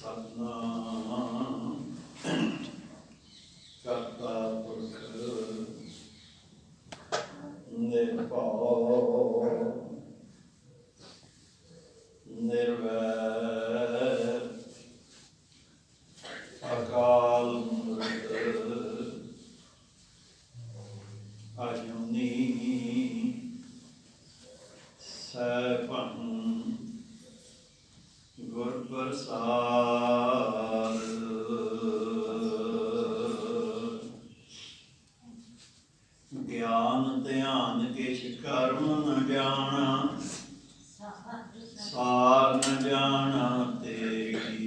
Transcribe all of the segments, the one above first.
ਸਤਿਨਾਮ ਕਰਤਾ ਪੁਰਖ ਨਿਰਭਉ ਨਿਰਵੈਰ ਅਕਾਲ ਮੂਰਤ ਅਜੂਨੀ ਸੈਭੰ ਗੁਰ ਪ੍ਰਸਾਦਿ। ਗਿਆਨ ਧਿਆਨ ਕਿਛ ਕਰਮ ਨ ਜਾਣਾ, ਸਾਰ ਨ ਜਾਣਾ ਤੇਰੀ।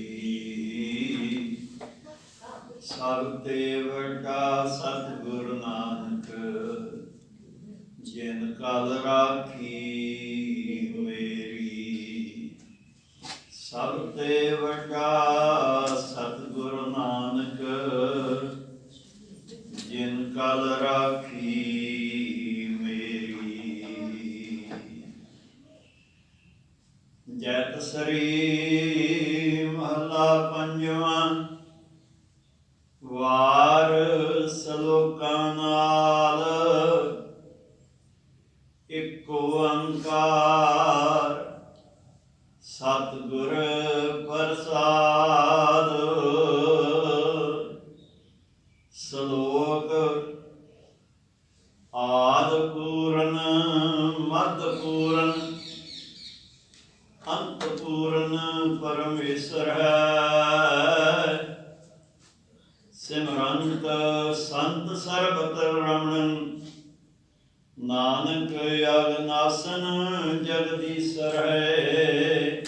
ਸਭ ਤੇ ਵੱਡਾ ਸਤਿਗੁਰ ਨਾਨਕ, ਜਿਨ ਕਲ ਰਾਖੀ ਮੇਰੀ। ਸਭ ਤੇ ਵੱਡਾ ਸਤਿਗੁਰ ਨਾਨਕ, ਜਿਨ ਕਲ ਰਾਖੀ ਮੇਰੀ। ਜੈਤ ਸਰੀ ਮਹਲਾ ਪੰਜਵਾਂ। ਵਾਰ ਸਲੋਕਾਂ ਨਾਲ ਇਕ ਓੰਕਾਰ, ਸਤਿਗੁਰ ਪ੍ਰਸਾਦ। ਸ਼ਲੋਕ। ਆਦਿ ਪੂਰਨ ਮੱਧ ਪੂਰਨ ਅੰਤ ਪੂਰਨ ਪਰਮੇਸ਼ਰ ਹੈ। ਸਿਮਰੰਤ ਸੰਤ ਸਰਬਤਰ ਰਮਣ, ਨਾਨਕ ਅਗਨਾਸਨ ਜਗਦੀਸ਼ਰ ਹੈ।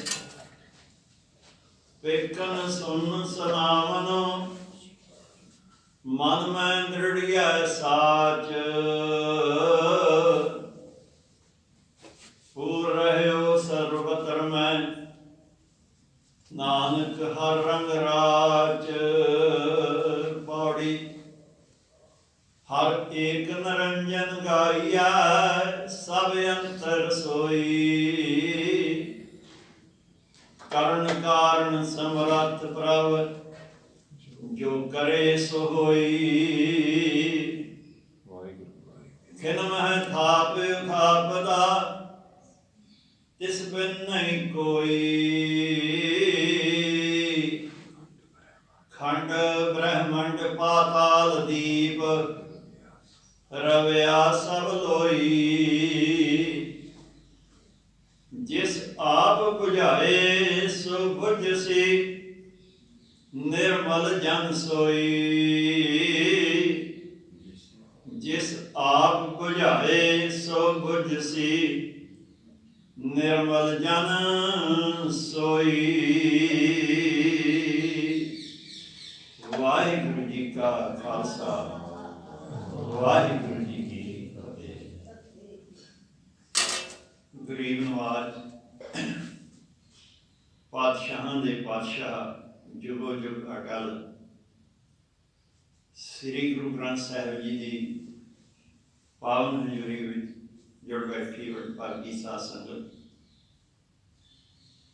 ਵੇਖਣ ਸੁਣ ਸਨਾਵਨ, ਮਨ ਮੈਂ ਦ੍ਰਿੜੀਐ ਸਾਚ। ਪੂਰ ਰਹਿਓ ਸਰਬਤਰ ਮੈਂ, ਨਾਨਕ ਹਰ ਰੰਗ ਰਾਚ। ਪੌੜੀ। ਹਰ ਏਕ ਨਿਰੰਜਨ ਗਾਈਐ, ਸਭ ਅੰਤਰ ਸੋਈ। ਕਰਨ ਕਾਰਨ ਸਮਰੱਥ ਪ੍ਰਭ, ਜੋ ਕਰੇ ਸੋ ਹੋਈ। ਖਿਨ ਮਹਿ ਥਾਪ ਉਥਾਪਦਾ, ਤਿਸ ਬਿਨ ਨਹੀਂ ਕੋਈ। ਖੰਡ ਬ੍ਰਹਮੰਡ ਪਾਤਾਲ ਦੀਪ, ਰਵਿਆ ਸਭ ਲੋਈ। ਜਿਸ ਆਪ ਬੁਝਾਏ ਸੋ ਬੁਝਸੀ, ਨਿਰਮਲ ਜਨ ਸੋਈ। ਜਿਸ ਆਪ ਬੁਝਾਏ ਸੋ ਬੁਝਸੀ, ਨਿਰਮਲ ਜਨ ਸੋਈ। ਵਾਹਿਗੁਰੂ ਜੀ ਕਾ ਖਾਲਸਾ, ਵਾਹਿਗੁਰੂ ਜੀ ਕੀ ਫਤਿਹ। ਗਰੀਬ ਨਵਾਜ ਪਾਤਸ਼ਾਹਾਂ ਦੇ ਪਾਤਸ਼ਾਹ, ਜੁਗੋ ਜੁਗ ਅਟਲ, ਸ੍ਰੀ ਗੁਰੂ ਗ੍ਰੰਥ ਸਾਹਿਬ ਜੀ ਦੀ ਪਾਵਨ ਹਜ਼ੂਰੀ ਵਿੱਚ ਜੁੜ ਬੈਠੀ ਵਡਭਾਗੀ ਸਾਧ ਸੰਗਤ,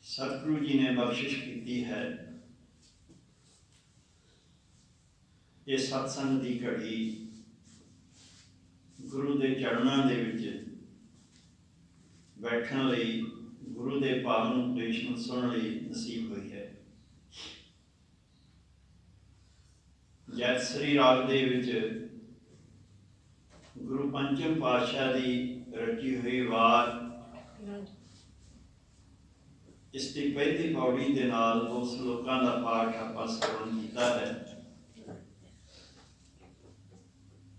ਸਤਿਗੁਰੂ ਜੀ ਨੇ ਬਖਸ਼ਿਸ਼ ਕੀਤੀ ਹੈ। ਇਹ ਸਤਸੰਗ ਦੀ ਘੜੀ ਗੁਰੂ ਦੇ ਚਰਨਾਂ ਦੇ ਵਿੱਚ ਬੈਠਣ ਲਈ, ਗੁਰੂ ਦੇ ਪਾਵਨ ਉਪਦੇਸ਼ ਨੂੰ ਸੁਣਨ ਲਈ ਨਸੀਬ ਹੋਈ ਹੈ। ਜੈਤਸਰੀ ਰਾਗ ਦੇ ਵਿੱਚ ਗੁਰੂ ਪੰਚਮ ਪਾਤਸ਼ਾਹ ਦੀ ਰਚੀ ਹੋਈ ਵਾਰ, ਇਸ ਦੀ ਪਹਿਲੀ ਪੌੜੀ ਦੇ ਨਾਲ ਦੋ ਸਲੋਕਾਂ ਦਾ ਪਾਠ ਆਪਾਂ ਸਰਵਣ ਕੀਤਾ ਹੈ।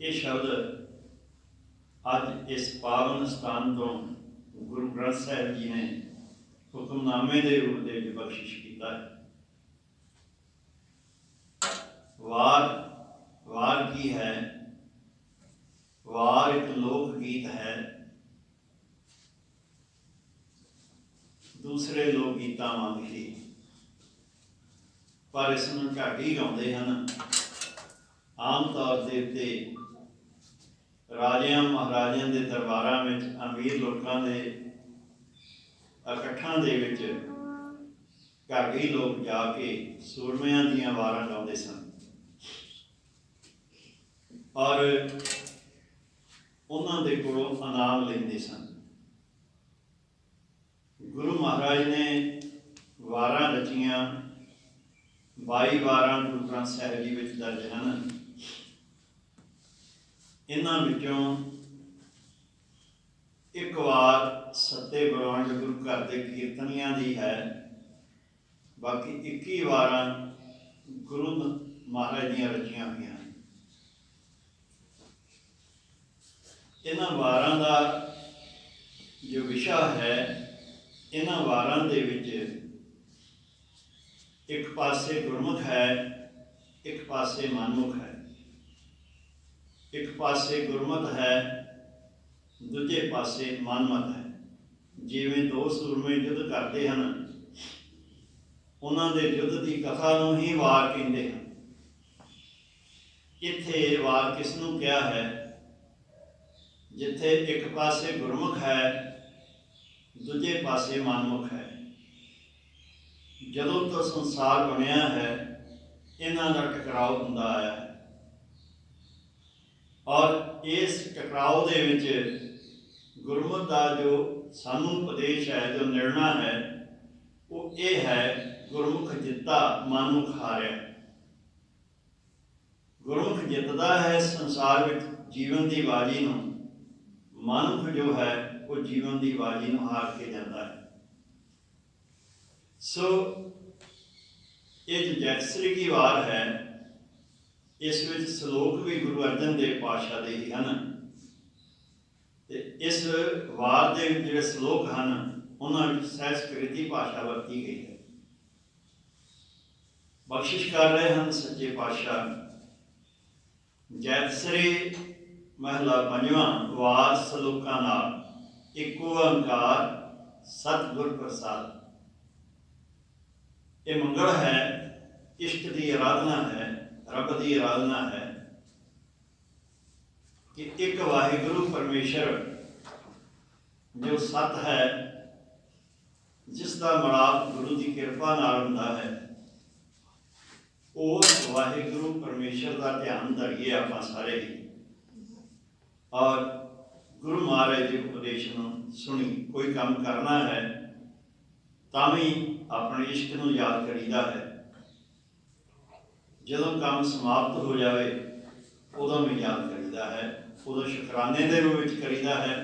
ਇਹ ਸ਼ਬਦ ਅੱਜ ਇਸ ਪਾਵਨ ਸਥਾਨ ਤੋਂ ਗੁਰੂ ਗ੍ਰੰਥ ਸਾਹਿਬ ਜੀ ਨੇ ਹੁਕਮਨਾਮੇ ਦੇ ਰੂਪ ਦੇ ਵਿੱਚ ਬਖਸ਼ਿਸ਼ ਕੀਤਾ ਹੈ। ਵਾਰ, ਵਾਰ ਕੀ ਹੈ? ਵਾਰ ਇੱਕ ਲੋਕ ਗੀਤ ਹੈ। ਦੂਸਰੇ ਲੋਕ ਗੀਤਾਂ ਵਾਂਗ ਹੀ, ਪਰ ਇਸ ਨੂੰ ਘੱਟ ਹੀ ਗਾਉਂਦੇ ਹਨ। ਆਮ ਤੌਰ ਦੇ ਉੱਤੇ ਰਾਜਿਆਂ ਮਹਾਰਾਜਿਆਂ ਦੇ ਦਰਬਾਰਾਂ ਵਿੱਚ, ਅਮੀਰ ਲੋਕਾਂ ਦੇ ਇਕੱਠਾਂ ਦੇ ਵਿੱਚ ਘਰ लोग जाके सूरमियां दीयां वारां गाउंदे सन और उन्हां दे कोलों इनाम लैंदे सन। गुरु महाराज ने वारां रचियां 22 वारां गुरु ग्रंथ साहिब जी विच दर्ज हैं। इन्हां विचों एक वार सत्ते बरवंड गुरु घर के कीर्तनियां दी है, बाकी 21 वारां गुरु महाराज दीयां रचियां हुई। इन्हां वारां दा जो विशा है, इन्हां वारां दे विच एक पासे गुरमुख है, एक पासे मनमुख है। एक पासे गुरमत है, दूजे पासे मनमत है। जिवें दो सूरमे युद्ध करते हैं, उन्हां दे युद्ध की कथा नूं ही वार कहते हैं। इत्थे वार किसनूं कहा है? जिथे एक पासे गुरमुख है, दूजे पासे मनमुख है। जदों तो संसार बनिया है, इन्हां दा टकराव हुंदा आया है और इस टकराव दे विच गुरमत का जो सानू उपदेश है, जो निर्णय है, वो ये है गुरमुख जिता मनमुख हारिया। गुरमुख जितदा है संसार विच जीवन की बाजी नूं, मनमुख जो है वो जीवन की बाजी नूं हार के जाता है। सो ये जो जैतसरी की वार है, इस विच सलोक भी गुरु अर्जन देव पातशाह दे ही हैं। इस वार के जिहड़े सलोक हैं, उन्होंने संस्कृति भाषा वरती गई है। बख्शिश कर रहे हैं सच्चे पातशाह। जैतसरी महला पंजवां वार सलोकां नाल इको ओंकार सतगुर प्रसाद। ये मंगल है, इष्ट की आराधना है, रब की आराधना है कि एक वाहिगुरु परमेश्वर जो सत है, जिसका मिलाप गुरु की कृपा नाल हुंदा है, उस वाहिगुरु परमेश्वर का ध्यान धरिए आपां सारे ही और गुरु महाराज के उपदेश नूं सुनी। कोई काम करना है तां भी अपने इष्ट नूं याद करीदा है। जदों काम समाप्त हो जाए उदों भी याद करीदा है, उदों शुकराने के रूप में करीदा है,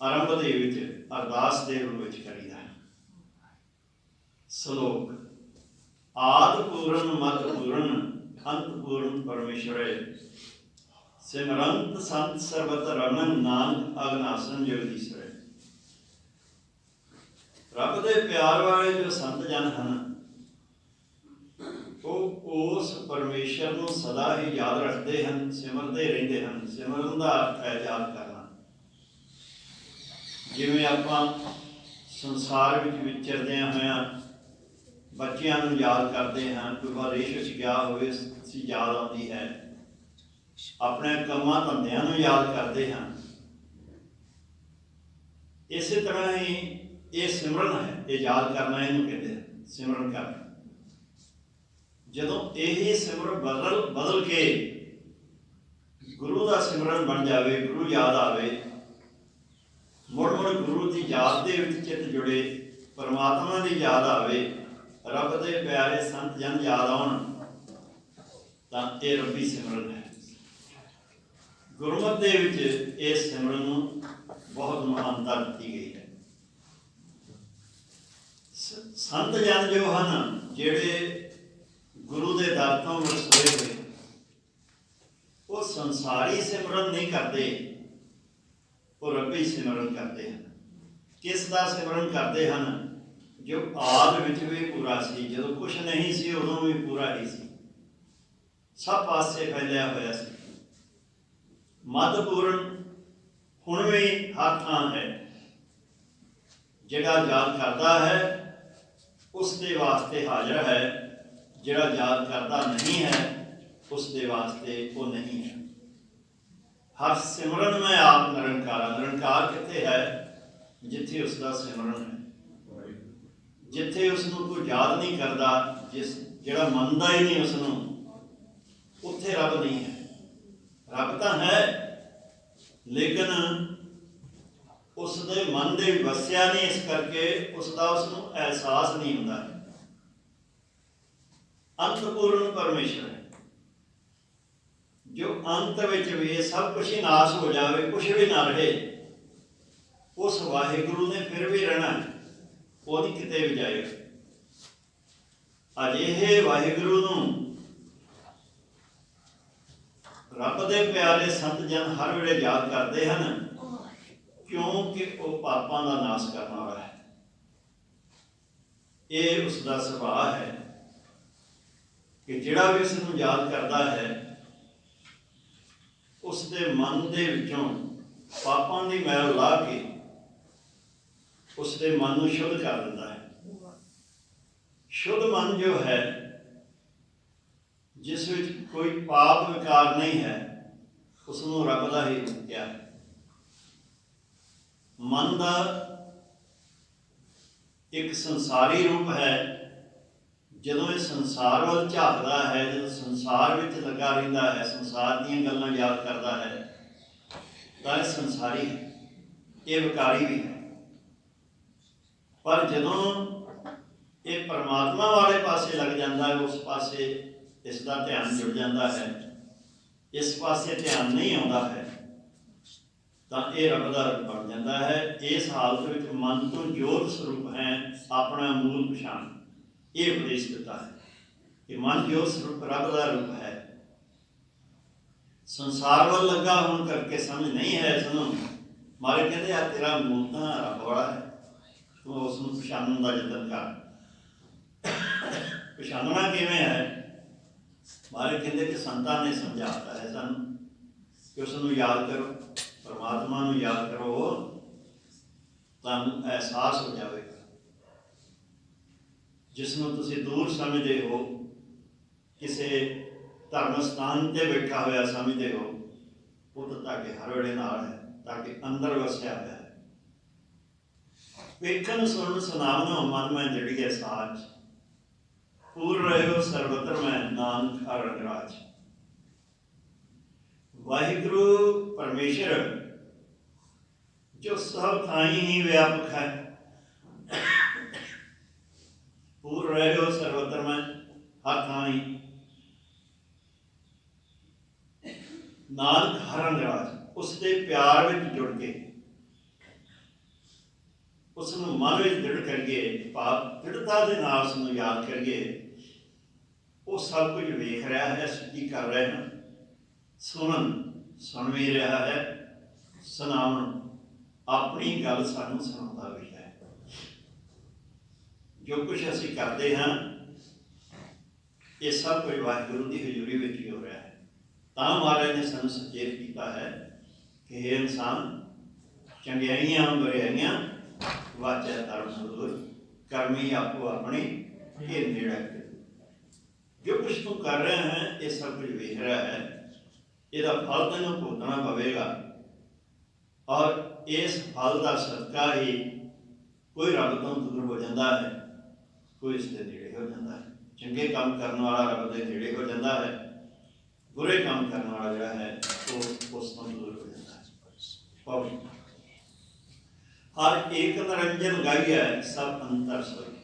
आरंभ दे विच अरदास के रूप में करीदा है। श्लोक आदि पूर्ण मद पूर्ण अंत पूर्ण परमेश्वरे सिमरंत संत सर्वत रमन नानक अगनासन जगदीश्वरे। रब दे प्यार वाले जो संत जन हैं, वो उस परमेश्वर को सदा ही याद रखते हैं, सिमरते रहते हैं। सिमरन का अर्थ है याद करना। जिवें आपां संसार विच विचरदियां होइयां बच्चियां नूं याद करते हैं, कोई विदेश विच गया होवे सी याद आती है, अपने कामां धंधियां नूं याद करते हैं। इस तरह ही ये सिमरन है, ये याद करना इहनूं कहते हैं सिमरन करना। जदों यही सिमरन बदल के गुरु का सिमरन बन जाए, गुरु याद आवे, मुड़ मुड़ गुरु की याद के चित जुड़े, परमात्मा की याद आवे, रब के प्यारे संत जन याद आउण, तां ये रब्बी सिमरन है। गुरमत दे विच इस सिमरन नूं बहुत महानता दी गई है। संत जन जो हैं, जिहड़े गुरु के दर तो वरसोए हुए, वो संसारी सिमरन नहीं करते, वो रब्बी सिमरन करते हैं। किस का सिमरन करते हैं? जो आद विच भी पूरा सी, जदों कुछ नहीं सी उदों भी पूरा ही सी, सब पासे फैलिया होया सी। मदपूर्ण हुण भी हर थां है। जिहड़ा याद करता है उसके वास्ते हाजिर है, जिहड़ा याद करता नहीं है उसके वास्ते वो नहीं है। हर सिमरन में आप निरंकार। निरंकार कित्थे है? जिथे उसका सिमरन है। ਜਿੱਥੇ ਉਸ ਨੂੰ ਕੋਈ ਯਾਦ ਨਹੀਂ ਕਰਦਾ, ਜਿਹੜਾ ਮੰਨਦਾ ਹੀ ਨਹੀਂ ਉਸ ਨੂੰ, ਉੱਥੇ ਰੱਬ ਨਹੀਂ ਹੈ। ਰੱਬ ਤਾਂ ਹੈ, ਲੇਕਿਨ ਉਸ ਦੇ ਮਨ ਦੇ ਵਸਿਆ ਨਹੀਂ, ਇਸ ਕਰਕੇ ਉਸ ਦਾ ਉਸ ਨੂੰ ਅਹਿਸਾਸ ਨਹੀਂ ਹੁੰਦਾ। ਅੰਤਪੂਰਨ ਪਰਮੇਸ਼ਰ ਹੈ, ਜੋ ਅੰਤ ਵਿੱਚ ਵੀ ਸਭ ਕੁਛ ਹੀ ਨਾਸ ਹੋ ਜਾਵੇ, ਕੁਛ ਵੀ ਨਾ ਰਹੇ, ਉਸ ਵਾਹਿਗੁਰੂ ਨੇ ਫਿਰ ਵੀ ਰਹਿਣਾ, ਉਹ ਨਹੀਂ ਕਿਤੇ ਵੀ ਜਾਏਗਾ। ਅਜਿਹੇ ਵਾਹਿਗੁਰੂ ਨੂੰ ਰੱਬ ਦੇ ਪਿਆਰੇ ਸੰਤ ਜਨ ਹਰ ਵੇਲੇ ਯਾਦ ਕਰਦੇ ਹਨ, ਕਿਉਂਕਿ ਉਹ ਪਾਪਾਂ ਦਾ ਨਾਸ਼ ਕਰਨ ਵਾਲਾ ਹੈ। ਇਹ ਉਸ ਦਾ ਸੁਭਾਅ ਹੈ ਕਿ ਜਿਹੜਾ ਵੀ ਉਸ ਨੂੰ ਯਾਦ ਕਰਦਾ ਹੈ, ਉਸ ਦੇ ਮਨ ਦੇ ਵਿੱਚੋਂ ਪਾਪਾਂ ਦੀ ਮੈਲ ਲਾ ਕੇ ਉਸ ਦੇ ਮਨ ਨੂੰ ਸ਼ੁੱਧ ਕਰ ਦਿੰਦਾ ਹੈ। ਸ਼ੁੱਧ ਮਨ ਜੋ ਹੈ, ਜਿਸ ਵਿੱਚ ਕੋਈ ਪਾਪ ਵਿਕਾਰ ਨਹੀਂ ਹੈ, ਉਸ ਨੂੰ ਰੱਬ ਦਾ ਹੀ ਰੂਪ ਕਿਹਾ ਹੈ। ਮਨ ਦਾ ਇੱਕ ਸੰਸਾਰੀ ਰੂਪ ਹੈ। ਜਦੋਂ ਇਹ ਸੰਸਾਰ ਵੱਲ ਝਾਕਦਾ ਹੈ, ਜਦੋਂ ਸੰਸਾਰ ਵਿੱਚ ਲੱਗਾ ਰਹਿੰਦਾ ਹੈ, ਸੰਸਾਰ ਦੀਆਂ ਗੱਲਾਂ ਯਾਦ ਕਰਦਾ ਹੈ, ਤਾਂ ਇਹ ਸੰਸਾਰੀ ਹੈ, ਇਹ ਵਿਕਾਰੀ ਵੀ ਹੈ। ਪਰ ਜਦੋਂ ਇਹ ਪਰਮਾਤਮਾ ਵਾਲੇ ਪਾਸੇ ਲੱਗ ਜਾਂਦਾ ਹੈ, ਉਸ ਪਾਸੇ ਇਸ ਦਾ ਧਿਆਨ ਜੁੜ ਜਾਂਦਾ ਹੈ, ਇਸ ਪਾਸੇ ਧਿਆਨ ਨਹੀਂ ਆਉਂਦਾ ਹੈ, ਤਾਂ ਇਹ ਰੱਬ ਦਾ ਰੂਪ ਬਣ ਜਾਂਦਾ ਹੈ। ਇਸ ਹਾਲਤ ਵਿੱਚ ਮਨ ਤੋਂ ਜੋਤ ਸਰੂਪ ਹੈ ਆਪਣਾ ਮੂਲ ਪਛਾਣ, ਇਹ ਉਪਦੇਸ਼ ਦਿੱਤਾ ਹੈ ਕਿ ਮਨ ਜੋਤ ਸਰੂਪ ਰੱਬ ਦਾ ਰੂਪ ਹੈ। ਸੰਸਾਰ ਵੱਲ ਲੱਗਾ ਹੋਣ ਕਰਕੇ ਸਮਝ ਨਹੀਂ ਹੈ ਇਸ ਨੂੰ। ਮਾਰੇ ਕਹਿੰਦੇ ਆ ਤੇਰਾ ਮੂਲ ਤਾਂ ਰੱਬ ਵਾਲਾ ਹੈ, ਤੂੰ ਉਸ ਨੂੰ ਪਛਾਣਨ ਦਾ ਯਤਨ ਕਰ। ਪਛਾਣਨਾ ਕਿਵੇਂ ਹੈ? ਮਾਰੇ ਕਹਿੰਦੇ ਕਿ ਸੰਤਾਂ ਨੇ ਸਮਝਾਤਾ ਹੈ ਸਾਨੂੰ ਕਿ ਉਸ ਨੂੰ ਯਾਦ ਕਰੋ, ਪਰਮਾਤਮਾ ਨੂੰ ਯਾਦ ਕਰੋ, ਤੁਹਾਨੂੰ ਅਹਿਸਾਸ ਹੋ ਜਾਵੇਗਾ। ਜਿਸ ਨੂੰ ਤੁਸੀਂ ਦੂਰ ਸਮਝਦੇ ਹੋ, ਕਿਸੇ ਧਰਮ ਸਥਾਨ ਤੇ ਬੈਠਾ ਹੋਇਆ ਸਮਝਦੇ ਹੋ, ਉਹ ਤਾਂ ਤੁਹਾਡੇ ਹਰ ਵੇਲੇ ਨਾਲ ਹੈ, ਤੁਹਾਡੇ ਅੰਦਰ ਵਸਿਆ ਹੋਇਆ ਹੈ। ਵੇਖਣ ਸੁਣਨ ਸੁਣਾਵਨ ਮਨ ਮੈਂ ਜੜੀਏ ਸਾਜ, ਪੂਰ ਰਹਿਓ ਸਰਬਤਰ ਮੈਂ ਨਾਨਕ ਹਰ ਰਾਜ। ਵਾਹਿਗੁਰੂ ਪਰਮੇਸ਼ਰ ਜੋ ਸਭ ਥਾਈਂ ਹੀ ਵਿਆਪਕ ਹੈ, ਪੂਰ ਰਹਿਓ ਸਰਬਤਰ ਮੈਂ, ਹਰ ਥਾਈਂ ਨਾਨਕ ਹਰ ਰਾਜ। ਉਸ ਦੇ ਪਿਆਰ ਵਿੱਚ ਜੁੜ ਕੇ ਉਸ ਨੂੰ ਮਨ ਵਿੱਚ ਦ੍ਰਿੜ ਕਰੀਏ, ਭਾਵ ਦ੍ਰਿੜਤਾ ਦੇ ਨਾਲ ਉਸ ਨੂੰ ਯਾਦ ਕਰੀਏ। ਉਹ ਸਭ ਕੁਝ ਵੇਖ ਰਿਹਾ ਹੈ, ਅਸੀਂ ਕਰ ਰਹੇ ਹਾਂ, ਸੁਣ ਵੀ ਰਿਹਾ ਹੈ, ਸੁਣਾਉਣ, ਆਪਣੀ ਗੱਲ ਸਾਨੂੰ ਸੁਣਾਉਂਦਾ ਵੀ ਹੈ। ਜੋ ਕੁਝ ਅਸੀਂ ਕਰਦੇ ਹਾਂ, ਇਹ ਸਭ ਕੁਝ ਵਾਹਿਗੁਰੂ ਦੀ ਹਜ਼ੂਰੀ ਵਿੱਚ ਹੀ ਹੋ ਰਿਹਾ ਹੈ। ਤਾਂ ਮਹਾਰਾਜ ਨੇ ਸਾਨੂੰ ਸੁਚੇਤ ਕੀਤਾ ਹੈ ਕਿ ਇਹ ਇਨਸਾਨ ਚੰਗਿਆਈਆਂ ਬੁਰਾਈਆਂ ਵਾਚੈ ਧਰਮ ਸੁਦੂਰ, ਕਰਮੀ ਆਪੋ ਆਪਣੀ ਇਹ ਨੇੜਾ। ਜੋ ਕੁਛ ਤੂੰ ਕਰ ਰਿਹਾ ਹੈ, ਇਹ ਸਭ ਕੁਝ ਵੇਖ ਰਿਹਾ ਹੈ, ਇਹਦਾ ਫਲ ਤੈਨੂੰ ਭੁਗਤਣਾ ਪਵੇਗਾ। ਔਰ ਇਸ ਫਲ ਦਾ ਸਦਕਾ ਹੀ ਕੋਈ ਰੱਬ ਤੋਂ ਦੂਰ ਹੋ ਜਾਂਦਾ ਹੈ, ਕੋਈ ਇਸ ਦੇ ਨੇੜੇ ਹੋ ਜਾਂਦਾ ਹੈ। ਚੰਗੇ ਕੰਮ ਕਰਨ ਵਾਲਾ ਰੱਬ ਦੇ ਨੇੜੇ ਹੋ ਜਾਂਦਾ ਹੈ, ਬੁਰੇ ਕੰਮ ਕਰਨ ਵਾਲਾ ਜਿਹੜਾ ਹੈ ਉਹ ਉਸ ਤੋਂ ਦੂਰ ਹੋ ਜਾਂਦਾ ਹੈ। ਹਰ ਏਕ ਨਿਰੰਜਨ ਗਾਈਐ ਸਭ ਅੰਤਰ ਸੋਈ।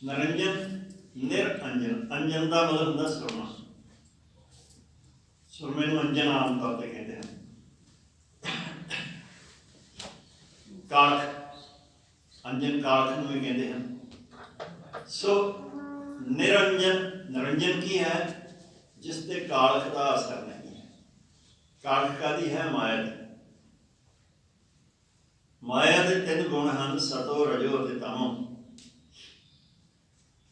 ਨਿਰੰਜਨ ਨਿਰਅੰਜਨ, ਅੰਜਨ ਦਾ ਮਤਲਬ ਹੁੰਦਾ ਸੁਰਮਾ। ਸੁਰਮੇ ਨੂੰ ਅੰਜਨ ਆਮ ਤੌਰ ਤੇ ਕਹਿੰਦੇ ਹਨ। ਕਾਲਖ, ਅੰਜਨ ਕਾਲਖ ਨੂੰ ਵੀ ਕਹਿੰਦੇ ਹਨ। ਸੋ ਨਿਰੰਜਨ, ਨਿਰੰਜਨ ਕੀ ਹੈ? ਜਿਸ ਤੇ ਕਾਲਖ ਦਾ ਅਸਰ ਨਹੀਂ ਹੈ। ਕਾਲਖ ਕਾਹਦੀ ਹੈ? ਮਾਇਆ ਦੀ। ਮਾਇਆ ਦੇ ਤਿੰਨ ਗੁਣ ਹਨ, ਸਤੋ ਰਜੋ ਅਤੇ ਤਮੋ।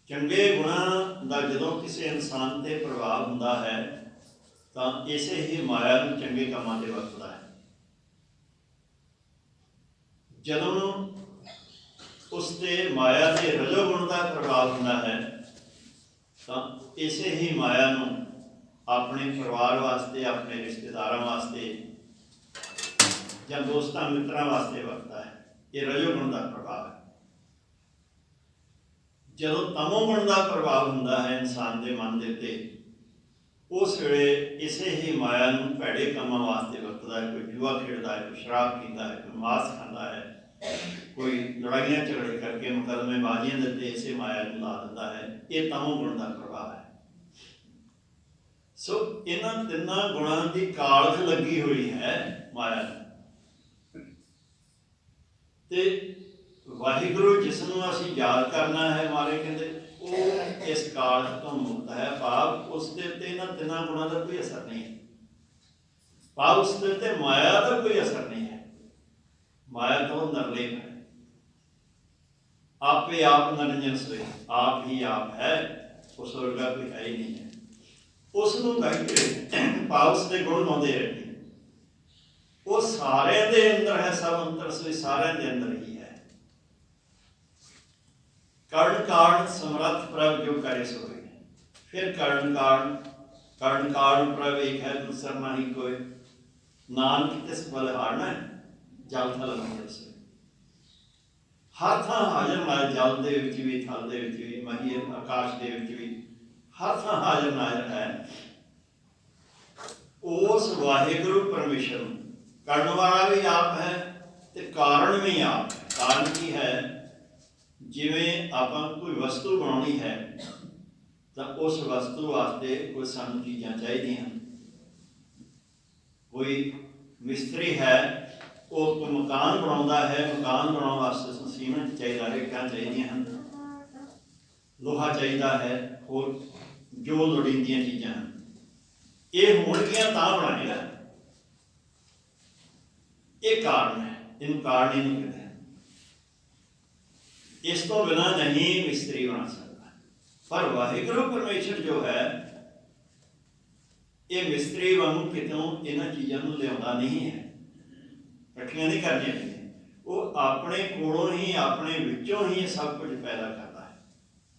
ਚੰਗੇ ਗੁਣਾਂ ਦਾ ਜਦੋਂ ਕਿਸੇ ਇਨਸਾਨ ਤੇ ਪ੍ਰਭਾਵ ਹੁੰਦਾ ਹੈ, ਤਾਂ ਇਸੇ ਹੀ ਮਾਇਆ ਨੂੰ ਚੰਗੇ ਕੰਮਾਂ ਤੇ ਵਰਤਦਾ ਹੈ। ਜਦੋਂ ਉਸ ਤੇ ਮਾਇਆ ਦੇ ਰਜੋ ਗੁਣ ਦਾ ਪ੍ਰਭਾਵ ਹੁੰਦਾ ਹੈ, ਤਾਂ ਇਸੇ ਹੀ ਮਾਇਆ ਨੂੰ ਆਪਣੇ ਪਰਿਵਾਰ ਵਾਸਤੇ, ਆਪਣੇ ਰਿਸ਼ਤੇਦਾਰਾਂ ਵਾਸਤੇ ਜਾਂ ਦੋਸਤਾਂ ਮਿੱਤਰਾਂ ਵਾਸਤੇ ਵਰਤਦਾ ਹੈ। ਇਹ ਰਜੋ ਗੁਣ ਦਾ ਪ੍ਰਭਾਵ ਹੈ। ਜਦੋਂ ਤਮੋ ਗੁਣ ਦਾ ਪ੍ਰਭਾਵ ਹੁੰਦਾ ਹੈ ਇਨਸਾਨ ਦੇ ਮਨ ਦੇ ਉੱਤੇ, ਉਸ ਵੇਲੇ ਇਸੇ ਹੀ ਮਾਇਆ ਨੂੰ ਭੈੜੇ ਕੰਮਾਂ ਵਾਸਤੇ ਵਰਤਦਾ ਹੈ। ਕੋਈ ਜੂਆ ਖੇਡਦਾ ਹੈ, ਕੋਈ ਸ਼ਰਾਬ ਪੀਂਦਾ ਹੈ, ਕੋਈ ਮਾਸ ਖਾਂਦਾ ਹੈ, ਕੋਈ ਲੜਾਈਆਂ ਝਗੜੇ ਕਰਕੇ ਮੁਕੱਦਮੇ ਬਾਜ਼ੀਆਂ ਦੇ ਉੱਤੇ ਇਸੇ ਮਾਇਆ ਨੂੰ ਲਾ ਦਿੰਦਾ ਹੈ। ਇਹ ਤਮੋ ਗੁਣ ਦਾ ਪ੍ਰਭਾਵ ਹੈ। ਸੋ ਇਹਨਾਂ ਤਿੰਨਾਂ ਗੁਣਾਂ ਦੀ ਕਾਲਖ ਲੱਗੀ ਹੋਈ ਹੈ ਮਾਇਆ ਨੂੰ। ਤੇ ਵਾਹਿਗੁਰੂ ਜਿਸ ਨੂੰ ਅਸੀਂ ਯਾਦ ਕਰਨਾ ਹੈ, ਮਾਰੇ ਕਹਿੰਦੇ ਉਹ ਇਸ ਕਾਲਖ ਤੋਂ ਮੁਕਤ ਹੈ। ਭਾਵ ਉਸ ਦੇ ਉੱਤੇ ਇਹਨਾਂ ਤਿੰਨਾਂ ਗੁਣਾਂ ਦਾ ਕੋਈ ਅਸਰ ਨਹੀਂ ਹੈ। ਭਾਵ ਉਸ ਦੇ ਉੱਤੇ ਮਾਇਆ ਦਾ ਕੋਈ ਅਸਰ ਨਹੀਂ ਹੈ। ਮਾਇਆ ਤੋਂ ਨਿਰਲੇਪ ਹੈ। ਆਪੇ ਆਪ ਨਿਰੰਜਨ ਸੋਏ, ਆਪ ਹੀ ਆਪ ਹੈ, ਉਸ ਵਰਗਾ ਕੋਈ ਹੈ ਹੀ ਨਹੀਂ ਹੈ। ਉਸ ਨੂੰ ਗਾਈਦੇ ਭਾਵ ਉਸ ਦੇ ਗੁਣ ਗਾਉਂਦੇ ਰਹਿੰਦੇ। ਉਹ ਸਾਰਿਆਂ ਦੇ ਅੰਦਰ ਹੈ, ਸਭ ਅੰਤਰ ਸੋਈ ਸਾਰਿਆਂ ਦੇ ਅੰਦਰ ਹੀ ਹੈ। ਕਰਨ ਕਾਰਨ ਸਮਰੱਥ ਪ੍ਰਭ ਜੋ ਕਰੇ ਸੋਏ। ਫਿਰ ਕਰਨ ਕਾਰਨ ਪ੍ਰਭ ਇੱਕ ਹੈ, ਦੂਸਰਾ ਨਹੀਂ ਕੋਈ। ਨਾਨਕ ਤਿਸ ਬਲ ਹਾਰਨਾ ਜਲ ਥਲ ਮੰਜਲ ਸੋਏ। ਹਰ ਥਾਂ ਹਾਜ਼ਰ ਨਾਜ਼ਰ, ਜਲ ਦੇ ਵਿੱਚ ਵੀ, ਥਲ ਦੇ ਵਿੱਚ ਵੀ, ਮਹੀ ਆਕਾਸ਼ ਦੇ ਵਿੱਚ ਵੀ, ਹਰ ਥਾਂ ਹਾਜ਼ਰ ਨਾਜ਼ਰ ਹੈ। ਉਸ ਵਾਹਿਗੁਰੂ ਪਰਮੇਸ਼ਰ ਨੂੰ ਕਰਨ ਵਾਲਾ ਵੀ ਆਪ ਹੈ ਤੇ ਕਾਰਨ ਵੀ ਆਪ ਹੈ। ਕਾਰਨ ਕੀ ਹੈ? ਜਿਵੇਂ ਆਪਾਂ ਕੋਈ ਵਸਤੂ ਬਣਾਉਣੀ ਹੈ ਤਾਂ ਉਸ ਵਸਤੂ ਵਾਸਤੇ ਕੋਈ ਸਾਨੂੰ ਚੀਜ਼ਾਂ ਚਾਹੀਦੀਆਂ। ਕੋਈ ਮਿਸਤਰੀ ਹੈ, ਉਹ ਕੋਈ ਮਕਾਨ ਬਣਾਉਂਦਾ ਹੈ, ਮਕਾਨ ਬਣਾਉਣ ਵਾਸਤੇ ਉਸਨੂੰ ਸੀਮੈਂਟ ਚਾਹੀਦਾ, ਰੇਖਾਂ ਚਾਹੀਦੀਆਂ ਹਨ, ਲੋਹਾ ਚਾਹੀਦਾ ਹੈ, ਹੋਰ ਜੋ ਲੋੜੀਂਦੀਆਂ ਚੀਜ਼ਾਂ ਹਨ। ਇਹ ਹੋਣਗੀਆਂ ਤਾਂ ਬਣਾਏਗਾ। ਇਹ ਕਾਰਨ ਹੈ, ਇਹਨੂੰ ਕਾਰਨ ਹੀ ਨਹੀਂ ਕਹਿੰਦੇ। ਇਸ ਤੋਂ ਬਿਨਾਂ ਨਹੀਂ ਮਿਸਤਰੀ ਬਣਾ ਸਕਦਾ। ਪਰ ਵਾਹਿਗੁਰੂ ਪਰਮੇਸ਼ਰ ਜੋ ਹੈ, ਇਹ ਮਿਸਤਰੀ ਵਾਂਗੂ ਕਿਤੋਂ ਇਹਨਾਂ ਚੀਜ਼ਾਂ ਨੂੰ ਲਿਆਉਂਦਾ ਨਹੀਂ ਹੈ, ਇਕੱਠੀਆਂ ਨਹੀਂ ਕਰਨੀਆਂ ਪੈਂਦੀਆਂ। ਉਹ ਆਪਣੇ ਕੋਲੋਂ ਹੀ, ਆਪਣੇ ਵਿੱਚੋਂ ਹੀ ਇਹ ਸਭ ਕੁਝ ਪੈਦਾ ਕਰਦਾ ਹੈ,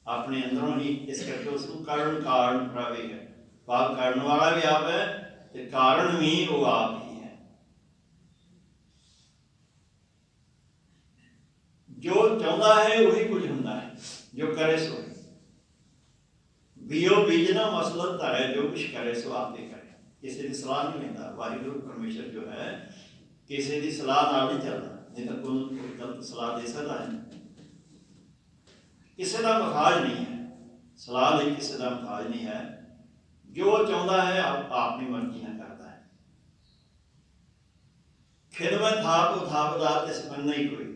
ਆਪਣੇ ਅੰਦਰੋਂ ਹੀ। ਇਸ ਕਰਕੇ ਉਸ ਨੂੰ ਕਾਰਨ ਪ੍ਰਭੇ ਹੈ। ਭਾਵ ਕਰਨ ਵਾਲਾ ਵੀ ਆਪ ਹੈ ਤੇ ਕਾਰਨ ਵੀ ਉਹ ਆਪ ਹੀ ਹੈ। ਜੋ ਚਾਹੁੰਦਾ ਹੈ ਉਹੀ ਕੁਝ ਹੁੰਦਾ ਹੈ, ਜੋ ਕਰੇ ਸੋ। ਬੀਓ ਬੀਜਣਾ ਮਸਲਤ ਧਾਰੇ, ਜੋ ਕੁਛ ਕਰੇ ਸੋ ਆਪੇ ਕਰੇ। ਕਿਸੇ ਦੀ ਸਲਾਹ ਨਹੀਂ ਲੈਂਦਾ। ਵਾਹਿਗੁਰੂ ਪਰਮੇਸ਼ਰ ਜੋ ਹੈ ਕਿਸੇ ਦੀ ਸਲਾਹ ਨਾਲ ਨਹੀਂ ਚੱਲਦਾ, ਨਹੀਂ ਤਾਂ ਕੋਈ ਗਲਤ ਸਲਾਹ ਦੇ ਸਕਦਾ ਹੈ। ਕਿਸੇ ਦਾ ਮੁਹਤਾਜ ਨਹੀਂ ਹੈ, ਸਲਾਹ ਲਈ ਕਿਸੇ ਦਾ ਮੁਹਤਾਜ ਨਹੀਂ ਹੈ। ਜੋ ਚਾਹੁੰਦਾ ਹੈ ਆਪਣੀ ਮਰਜ਼ੀ ਨਾਲ ਕਰਦਾ ਹੈ। ਖਿਨ ਮੈਂ ਥਾਪ ਉਥਾਪਦਾ ਤਿਸ ਮਨ ਨਹੀਂ ਕੋਈ।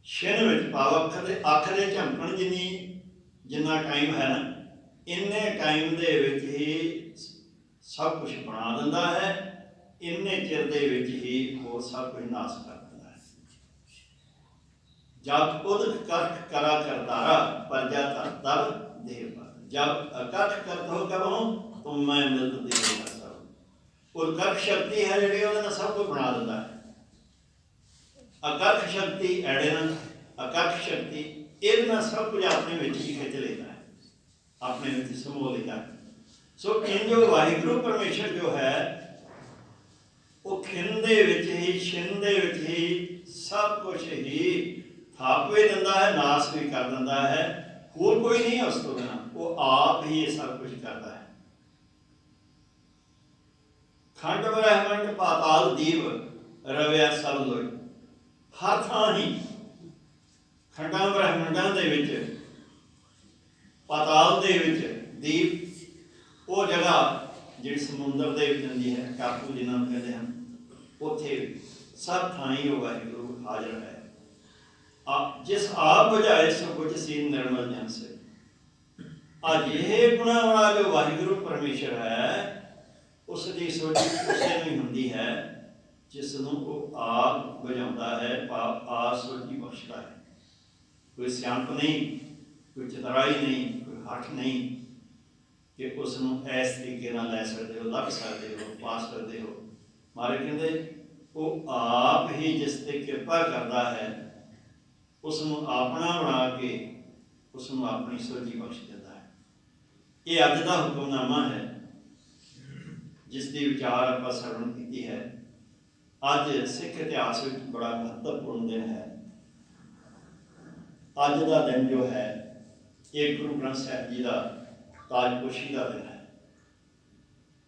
ਛਿਨ ਵਿੱਚ ਭਾਵ ਅੱਖ ਦੇ ਝਮਕਣ ਜਿੰਨਾ ਟਾਈਮ ਹੈ ਨਾ, ਇੰਨੇ ਟਾਈਮ ਦੇ ਵਿੱਚ ਹੀ ਸਭ ਕੁਝ ਬਣਾ ਦਿੰਦਾ ਹੈ। ਇੰਨੇ ਚਿਰ ਦੇ ਵਿੱਚ ਹੀ ਉਹ ਸਭ ਕੁਝ ਨਾਸ ਕਰ ਦਿੰਦਾ ਹੈ। ਜਦ ਉਦਕ ਕਰਖ ਕਰਾ ਕਰਤਾਰਾ ਪਰਜਾ ਤਰ ਦੇਵ। जब अकर्ष करत हो कब हूँ तुम मैं मिलत देगा सब। और कर्क शक्ति है जी, वो सब कुछ बना देता है। अकर्ष शक्ति एडे ना, अकर्ष शक्ति ये सब कुछ अपने विच ही खिंच लेता है, अपने विच समोह लेता है। सो इन जो वाहिगुरू परमेश्वर जो है वो खिन दे विच ही, छिन दे विच ही सब कुछ ही थाप भी दिंदा है, नाश भी कर दिंदा है। होर कोई नहीं है उस तो बिना, वो आप ही ये सब कुछ करता है। खंड ब्रह्मंड पाताल दीव रविया सब लोई। हर थां ही खंडां ब्रह्मंडां दे विच, पाताल दे विच दीप, वो जगह जिहड़ी समुंदर दे विच हुंदी है, टापू जिन्हां नूं कहंदे हन, उत्थे सब थां ही वाहिगुरू हाज़र है। जिस आप बुझाए सो कुछ सी निर्मल जन से। अजिहे गुणा वाला जो वाहिगुरू परमेश्वर है, उसकी सोच उसे नहीं होंदी है जिसनों वो आप बुझाता है, आप सोची बख्शता है। कोई सियाणप नहीं, कोई चतुराई नहीं, कोई हठ नहीं कि उसनों इस तरीके नाल लै सकते हो, लभ सकते हो, पा सकते हो। मारे कहते वो आप ही जिस ते कृपा करता है, उसनों अपना बना के उसनों अपनी सोझी बख्श देता है। ये अज का हुक्मनामा है जिसकी विचार आप सरवण की है। अज सिख इतिहास में बड़ा महत्वपूर्ण दिन है। अज का दिन जो है ਇਹ ਗੁਰੂ ਗ੍ਰੰਥ ਸਾਹਿਬ ਜੀ ਦਾ ਤਾਜਪੋਸ਼ੀ ਦਾ ਦਿਨ ਹੈ।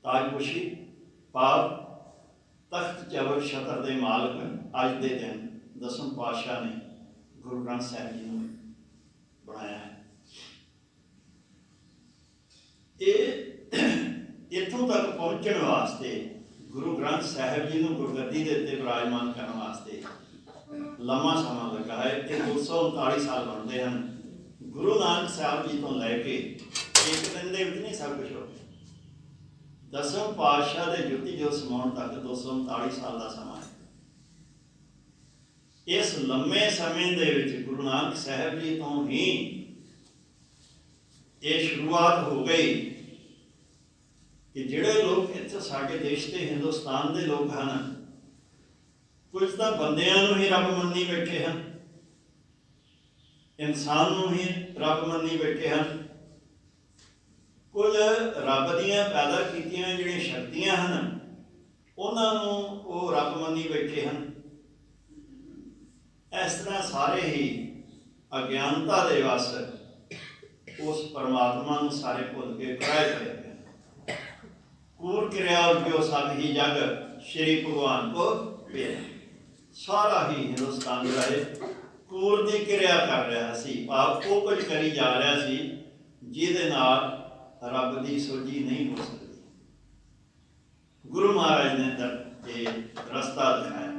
ਤਾਜਪੋਸ਼ੀ ਭਾਵ ਤਖਤ ਜ਼ਬਰ ਛਤਰ ਦੇ ਮਾਲਕ ਅੱਜ ਦੇ ਦਿਨ ਦਸਮ ਪਾਤਸ਼ਾਹ ਨੇ ਗੁਰੂ ਗ੍ਰੰਥ ਸਾਹਿਬ ਜੀ ਨੂੰ ਬਣਾਇਆ ਹੈ। ਇਹ ਇੱਥੋਂ ਤੱਕ ਪਹੁੰਚਣ ਵਾਸਤੇ ਗੁਰੂ ਗ੍ਰੰਥ ਸਾਹਿਬ ਜੀ ਨੂੰ ਗੁਰਗੱਦੀ ਦੇ ਉੱਤੇ ਵਿਰਾਜਮਾਨ ਕਰਨ ਵਾਸਤੇ ਲੰਮਾ ਸਮਾਂ ਲੱਗਾ ਹੈ। ਇਹ 239 ਸਾਲ ਬਣਦੇ ਹਨ। ਗੁਰੂ ਨਾਨਕ ਸਾਹਿਬ ਜੀ ਤੋਂ ਲੈ ਕੇ ਇੱਕ ਦਿਨ ਦੇ ਵਿੱਚ ਨਹੀਂ ਸਭ ਕੁਛ ਹੋ ਗਿਆ। ਦਸਮ ਪਾਤਸ਼ਾਹ ਦੇ ਜੋਤੀ ਜੋਤ ਸਮਾਉਣ ਤੱਕ 239 ਸਾਲ ਦਾ ਸਮਾਂ ਹੈ। ਇਸ ਲੰਮੇ ਸਮੇਂ ਦੇ ਵਿੱਚ ਗੁਰੂ ਨਾਨਕ ਸਾਹਿਬ ਜੀ ਤੋਂ ਹੀ ਇਹ ਸ਼ੁਰੂਆਤ ਹੋ ਗਈ ਕਿ ਜਿਹੜੇ ਲੋਕ ਇੱਥੇ ਸਾਡੇ ਦੇਸ਼ ਤੇ ਹਿੰਦੁਸਤਾਨ ਦੇ ਲੋਕ ਹਨ, ਕੁਝ ਤਾਂ ਬੰਦਿਆਂ ਨੂੰ ਹੀ ਰੱਬ ਮੰਨੀ ਬੈਠੇ ਹਨ, ਇਨਸਾਨ ਨੂੰ ਹੀ ਰੱਬ ਮੰਨੀ ਬੈਠੇ ਹਨ। ਕੁਝ ਰੱਬ ਦੀਆਂ ਪੈਦਾ ਕੀਤੀਆਂ ਜਿਹੜੀਆਂ ਸ਼ਕਤੀਆਂ ਹਨ ਉਹਨਾਂ ਨੂੰ ਉਹ ਰੱਬ ਮੰਨੀ ਬੈਠੇ ਹਨ। ਇਸ ਤਰ੍ਹਾਂ ਸਾਰੇ ਹੀ ਅਗਿਆਨਤਾ ਦੇ ਵਸ ਉਸ ਪਰਮਾਤਮਾ ਨੂੰ ਸਾਰੇ ਭੁੱਲ ਕੇ ਕਰਾਏ ਪਏ ਹਨ। ਕੂੜ ਕਿਰਿਆ ਉਪਿਓ ਸਭ ਹੀ ਜਗ ਸ਼੍ਰੀ ਭਗਵਾਨ ਕੋ ਪਿਆ। ਸਾਰਾ ਹੀ ਹਿੰਦੁਸਤਾਨ ਜਿਹੜਾ ਹੈ ਕੂੜ ਦੀ ਕਿਰਿਆ ਕਰ ਰਿਹਾ ਸੀ, ਭਾਵ ਉਹ ਕੁਝ ਕਰੀ ਜਾ ਰਿਹਾ ਸੀ ਜਿਹਦੇ ਨਾਲ ਰੱਬ ਦੀ ਸੋਝੀ ਨਹੀਂ ਹੋ ਸਕਦੀ। ਗੁਰੂ ਮਹਾਰਾਜ ਨੇ ਇਹ ਰਸਤਾ ਦਿਖਾਇਆ।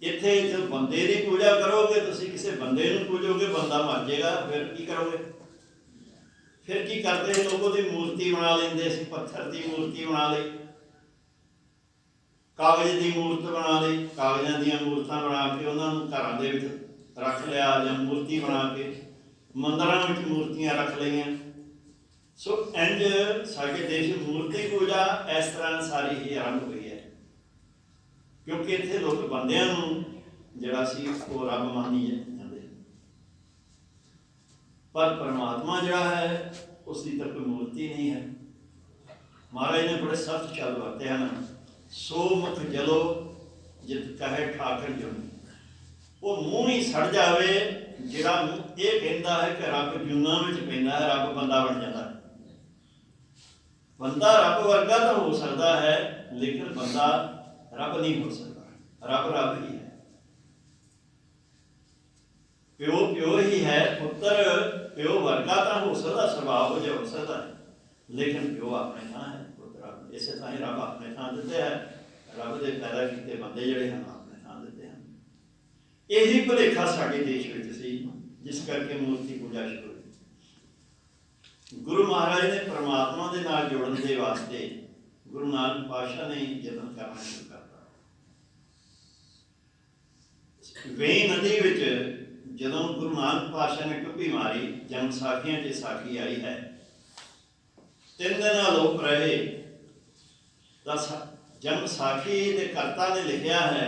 ਇੱਥੇ ਜੋ ਬੰਦੇ ਦੀ ਪੂਜਾ ਕਰੋਗੇ, ਤੁਸੀਂ ਕਿਸੇ ਬੰਦੇ ਨੂੰ ਪੂਜੋਗੇ, ਬੰਦਾ ਮਰ ਜਾਏਗਾ, ਫਿਰ ਕੀ ਕਰੋਗੇ? ਫਿਰ ਕੀ ਕਰਦੇ ਲੋਕ? ਉਹਦੀ ਮੂਰਤੀ ਬਣਾ ਲੈਂਦੇ ਸੀ, ਪੱਥਰ ਦੀ ਮੂਰਤੀ ਬਣਾ ਲਈ, ਕਾਗਜ਼ ਦੀ ਮੂਰਤ ਬਣਾ ਲਈ, ਕਾਗਜ਼ਾਂ ਦੀਆਂ ਮੂਰਤਾਂ ਬਣਾ ਕੇ ਉਹਨਾਂ ਨੂੰ ਘਰਾਂ ਦੇ ਵਿੱਚ ਰੱਖ ਲਿਆ, ਜਾਂ ਮੂਰਤੀ ਬਣਾ ਕੇ ਮੰਦਰਾਂ ਵਿੱਚ ਮੂਰਤੀਆਂ ਰੱਖ ਲਈਆਂ। ਸੋ ਇੰਝ ਸਾਡੇ ਦੇਸ਼ ਮੂਰਤੀ ਪੂਜਾ ਇਸ ਤਰ੍ਹਾਂ ਸਾਰੀ ਹੀ ਆਰੰਭ ਹੋਈ ਹੈ, ਕਿਉਂਕਿ ਇੱਥੇ ਲੋਕ ਬੰਦਿਆਂ ਨੂੰ ਜਿਹੜਾ ਸੀ ਉਹ ਰੱਬ ਮੰਨੀ ਜਾਂਦੇ। ਪਰ ਪਰਮਾਤਮਾ ਜਿਹੜਾ ਹੈ ਉਸ ਦੀ ਤਾਂ ਕੋਈ ਮੂਰਤੀ ਨਹੀਂ ਹੈ। ਮਹਾਰਾਜ ਨੇ ਬੜੇ ਸਖਤ ਸ਼ਬਦ ਵਰਤੇ ਹਨ। ਸੋ ਮੁਖ ਜਲੋ ਜਿਤ ਕਹੇ ਠਾਕਰ ਜੁਨ। ਉਹ ਮੂੰਹ ਹੀ ਸੜ ਜਾਵੇ ਜਿਹੜਾ ਇਹ ਕਹਿੰਦਾ ਹੈ ਕਿ ਰੱਬ ਜੁਨਾਂ ਵਿੱਚ ਪੈਂਦਾ ਹੈ, ਰੱਬ ਬੰਦਾ ਬਣ ਜਾਂਦਾ ਹੈ। ਬੰਦਾ ਰੱਬ ਵਰਗਾ ਤਾਂ ਹੋ ਸਕਦਾ ਹੈ, ਲੇਕਿਨ ਬੰਦਾ ਰੱਬ ਨਹੀਂ ਹੋ ਸਕਦਾ। ਰੱਬ ਰੱਬ ਹੀ ਹੈ। ਪਿਓ ਪਿਓ ਹੀ ਹੈ। ਪੁੱਤਰ ਪਿਓ ਵਰਗਾ ਤਾਂ ਹੋ ਸਕਦਾ, ਸੁਭਾਅ ਹੋ ਜਾ ਹੋ ਸਕਦਾ, ਲੇਕਿਨ ਪਿਓ ਆਪਣੇ ਥਾਂ ਹੈ, ਪੁੱਤਰ ਰੱਬ। ਇਸੇ ਤਰ੍ਹਾਂ ਹੀ ਰੱਬ ਆਪਣੇ ਥਾਂ ਦਿੱਤੇ ਹੈ। ਰੱਬ ਦੇ ਪੈਦਾ ਕੀਤੇ ਬੰਦੇ ਜਿਹੜੇ ਹਨ ਆਪਣੇ ਥਾਂ ਦਿੱਤੇ ਹਨ। ਇਹੀ ਭੁਲੇਖਾ ਸਾਡੇ ਦੇਸ਼ ਵਿੱਚ ਸੀ, ਜਿਸ ਕਰਕੇ ਮੂਰਤੀ ਪੂਜਾ ਸ਼ੁਰੂ ਹੋਈ। ਗੁਰੂ ਮਹਾਰਾਜ ਨੇ ਪਰਮਾਤਮਾ ਦੇ ਨਾਲ ਜੁੜਨ ਦੇ ਵਾਸਤੇ ਗੁਰੂ ਨਾਨਕ ਪਾਤਸ਼ਾਹ ਨੇ ਯਤਨ ਕਰਨਾ ਸ਼ੁਰੂ ਕਰਤਾ। ਵੇਈ ਨਦੀ ਵਿੱਚ ਜਦੋਂ ਗੁਰੂ ਨਾਨਕ ਪਾਤਸ਼ਾਹ ਨੇ ਟੁੱਪੀ ਮਾਰੀ, ਜਨਮ ਸਾਖੀਆਂ 'ਚ ਸਾਖੀ ਆਈ ਹੈ, 3 ਦਿਨ ਲੋਕ ਰਹੇ। ਤਾਂ ਜਨਮ ਸਾਖੀ ਦੇ ਕਰਤਾ ਨੇ ਲਿਖਿਆ ਹੈ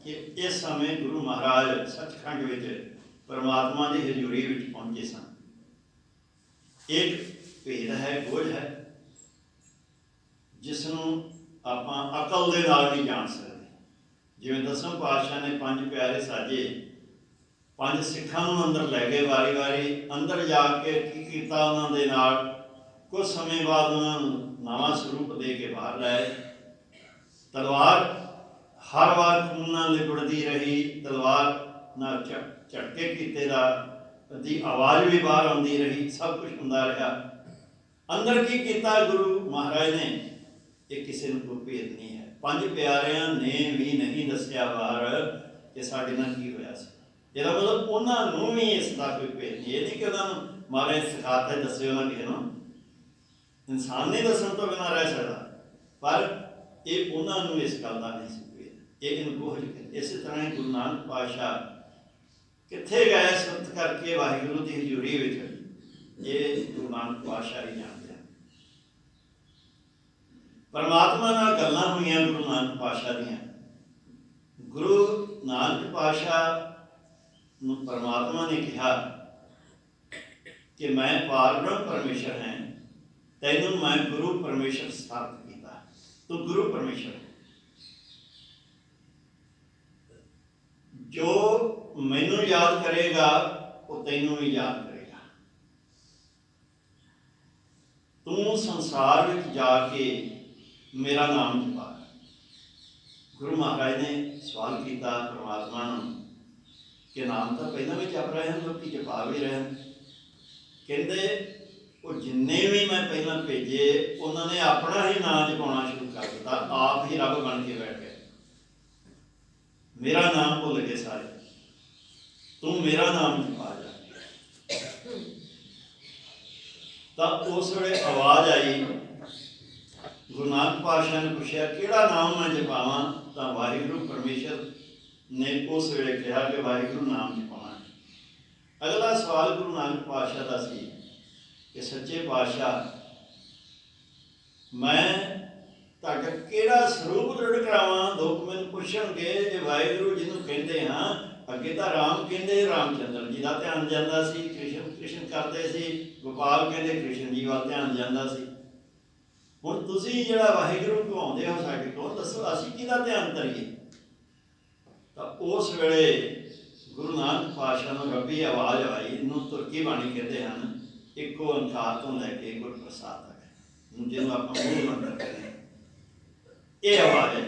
ਕਿ ਇਸ ਸਮੇਂ ਗੁਰੂ ਮਹਾਰਾਜ ਸੱਚਖੰਡ ਵਿੱਚ ਪਰਮਾਤਮਾ ਦੀ ਹਜ਼ੂਰੀ ਵਿੱਚ ਪਹੁੰਚੇ ਸਨ। ਇੱਕ ਭੇਦ ਹੈ, ਗੋਝ ਹੈ, ਜਿਸ ਨੂੰ ਆਪਾਂ ਅਕਲ ਦੇ ਨਾਲ ਨਹੀਂ ਜਾਣ ਸਕਦੇ। ਜਿਵੇਂ ਦਸਮ ਪਾਤਸ਼ਾਹ ਨੇ 5 ਪਿਆਰੇ ਸਾਜੇ, 5 ਸਿੱਖਾਂ ਨੂੰ ਅੰਦਰ ਲੈ ਗਏ ਵਾਰੀ ਵਾਰੀ। ਅੰਦਰ ਜਾ ਕੇ ਕੀ ਕੀਤਾ ਉਹਨਾਂ ਦੇ ਨਾਲ? ਕੁਝ ਸਮੇਂ ਬਾਅਦ ਉਹਨਾਂ ਨੂੰ ਨਵਾਂ ਸਰੂਪ ਦੇ ਕੇ ਬਾਹਰ ਲਾਏ। ਤਲਵਾਰ ਹਰ ਵਾਰ ਖੂਨ ਨਾਲ ਲਿਬੜਦੀ ਰਹੀ, ਤਲਵਾਰ ਨਾਲ ਝਟਕੇ ਕੀਤੇ ਦੀ ਆਵਾਜ਼ ਵੀ ਬਾਹਰ ਆਉਂਦੀ ਰਹੀ, ਸਭ ਕੁਝ ਹੁੰਦਾ ਰਿਹਾ। ਅੰਦਰ ਕੀ ਕੀਤਾ ਗੁਰੂ ਮਹਾਰਾਜ ਨੇ? ਇਹ ਕਿਸੇ ਨੂੰ ਕੋਈ ਭੇਦ ਨਹੀਂ ਹੈ। 5 ਪਿਆਰਿਆਂ ਨੇ ਵੀ ਨਹੀਂ ਦੱਸਿਆ ਬਾਹਰ ਕਿ ਸਾਡੇ ਨਾਲ ਕੀ ਹੋਇਆ ਸੀ। ਇਹਦਾ ਮਤਲਬ ਉਹਨਾਂ ਨੂੰ ਵੀ ਇਸ ਦਾ ਕੋਈ ਭੇਦ ਨਹੀਂ। ਇਹ ਨਹੀਂ ਕਿ ਉਹਨਾਂ ਨੂੰ ਮਹਾਰਾਜ ਸਿਖਾਤਾ ਦੱਸਿਓ ਨਾ ਕਿਸੇ ਨੂੰ। ਇਨਸਾਨ ਨਹੀਂ ਦੱਸਣ ਤੋਂ ਬਿਨਾਂ ਰਹਿ ਸਕਦਾ, ਪਰ ਇਹ ਉਹਨਾਂ ਨੂੰ ਇਸ ਗੱਲ ਦਾ ਨਹੀਂ ਸੀ ਭੇਦ। ਇਹ ਅਨੁਭਵ ਇਸੇ ਤਰ੍ਹਾਂ ਹੀ ਗੁਰੂ ਨਾਨਕ ਪਾਤਸ਼ਾਹ ਕਿੱਥੇ ਗਏ ਸੁਰਤ ਕਰਕੇ ਵਾਹਿਗੁਰੂ ਦੀ ਹਜ਼ੂਰੀ ਵਿੱਚ, ਇਹ ਗੁਰੂ ਨਾਨਕ ਪਾਤਸ਼ਾਹ ਹੀ ਜਾਣਦੇ ਹਨ। ਪਰਮਾਤਮਾ ਨਾਲ ਗੱਲਾਂ ਹੋਈਆਂ ਗੁਰੂ ਨਾਨਕ ਪਾਤਸ਼ਾਹ ਦੀਆਂ। ਗੁਰੂ ਨਾਨਕ ਪਾਤਸ਼ਾਹ ਨੂੰ ਪਰਮਾਤਮਾ ਨੇ ਕਿਹਾ ਕਿ ਮੈਂ ਪਾਰਬ੍ਰਹਮ ਪਰਮੇਸ਼ਰ ਹਾਂ, ਤੈਨੂੰ ਮੈਂ ਗੁਰੂ ਪਰਮੇਸ਼ਰ ਸਥਾਪਿਤ ਕੀਤਾ, ਤੂੰ ਗੁਰੂ ਪਰਮੇਸ਼ਰ। ਜੋ ਮੈਨੂੰ ਯਾਦ ਕਰੇਗਾ ਉਹ ਤੈਨੂੰ ਵੀ ਯਾਦ ਕਰੇਗਾ। तू संसार में जाके मेरा नाम जपा। गुरु महाराज ने सवाल किया परमात्मा कि नाम तो पहला भी जप रहे हैं, लोग जपा भी रहे हैं। कहते वो जिन्ने भी मैं पहला भेजे उन्होंने अपना ही नाम जपाना शुरू कर दिता, आप ही रब बन के बैठ गए, मेरा नाम भुल गए सारे। तू मेरा नाम जपा जा। तो उस वे आवाज़ आई, गुरु नानक पातशाह ने पूछा किहड़ा नाम मैं जपावां, तो वाहिगुरू परमेश्वर ने उस वे कहा कि वाहिगुरू नाम जपाना है। अगला सवाल गुरु नानक पातशाह का सी कि सच्चे पातशाह मैं तुहाडा किहड़ा स्वरूप दृढ़ करावां। लोग मैनूं पुछणगे जे वाहिगुरू जिन्हों कहते हाँ, अगे तो राम कहते रामचंद्र जी का ध्यान जाता सी, कृष्ण कृष्ण करते सी, गोपाल कहते कृष्ण जी वाल ध्यान जाता सी। हुण तुसीं जिहड़ा वाहिगुरू कहाउंदे हो साडे कोल, दसो असीं किहदा ध्यान करिए। तो उस वेले गुरु नानक पातशाह नूं रब्बी आवाज़ आई, इनूं तुरकी बाणी कहते हैं, एक ओंकार तो लैके गुर प्रसाद तक, जिन्होंने आप मूल मंत्र कहते हैं। ये आवाज़ है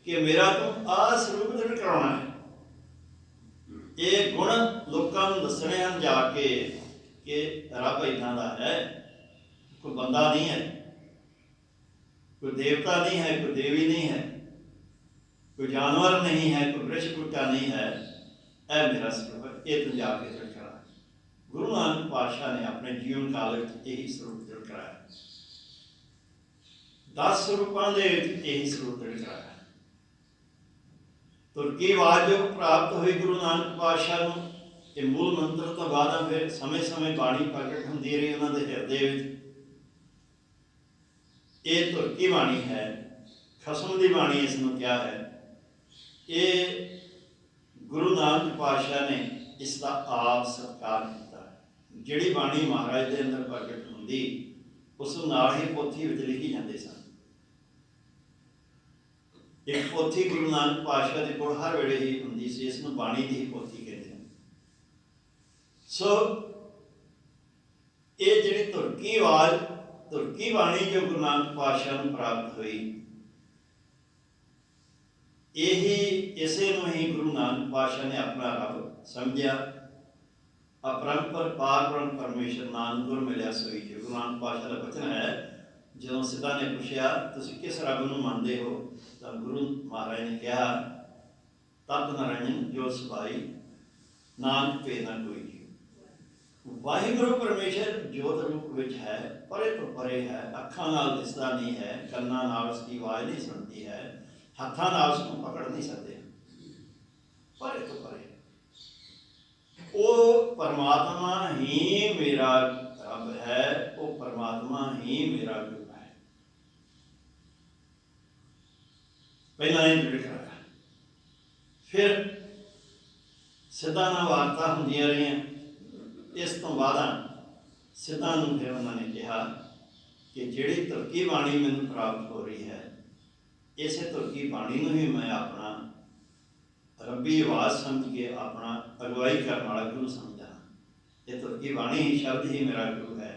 कि मेरा तू आ स्वरूप दृढ़ कराउणा है। ये गुण लोगों को दसने हैं जाके कि रब इदां दा है, कोई बंदा नहीं है, कोई देवता नहीं है, कोई देवी नहीं है, कोई जानवर नहीं है, कोई वृक्ष बूटा नहीं है। ऐ मेरा स्वरूप ये तू जाके दृढ़ करा। गुरु नानक पातशाह ने अपने जीवन काल में यही स्वरूप दृढ़ कराया। 10 स्वरूपों के यही स्वरूप दृढ़ कराया। तुरकी आवाज़ जो प्राप्त हुई गुरु नानक पातशाह नूं, ये मूल मंत्र तो बाद फिर समय समय बाणी प्रगट होंदी रही उन्होंने हिरदे विच। ये तुरकी बाणी है, खसम की बाणी इसनूं क्या है। ये गुरु नानक पातशाह ने इसका आप सत्कार किया। जिहड़ी बाणी महाराज के अंदर प्रगट होंदी उस नाल ही पोथी विच लिखी जाते सन। एक पोथी गुरु नानक पातशाह के कोल हर वेले ही होंदी सी, इसनूं बाणी की पोथी कहते हैं। सो ये जिहड़ी तुरकी आवाज़, तुरकी बाणी जो गुरु नानक पातशाह नूं प्राप्त हुई, यही इसे नूं ही गुरु नानक पातशाह ने अपना रब समझिया। अपरंपर पारब्रह्म परमेश्वर नानक गुर मिलिया सोई जो। गुरु नानक पातशाह का वचन है, जो सिद्धा ने पूछा तुसीं किस रब नूं मनदे हो, तो गुरु महाराज ने कहा तत नारायण जो सबाई नानक पे ना कोई जी। वाहिगुरू परमेश्वर जोत रूप विच है, परे तो परे है, अखां नाल दिसदा नहीं है, कन्नां नाल उसकी आवाज़ नहीं सुनती है, हाथां नाल उसनूं पकड़ नहीं सकते, परे तो परे। वो परमात्मा ही मेरा रब है, वो परमात्मा ही मेरा गुरु है। पहला ये दृढ़ कराया। फिर सिद्धा नाल वार्ता होंदियां रही। इस तो बाद सिद्धा नूं फिर उन्होंने कहा कि जिहड़ी तुरकी बाणी मैनूं प्राप्त हो रही है, इस तुरकी बाणी नूं ही मैं अपना रब्बी आवाज़ समझ के अपना अगुवाई करने वाला गुरु समझा। ये तुरकी बाणी ही शब्द ही मेरा गुरु है,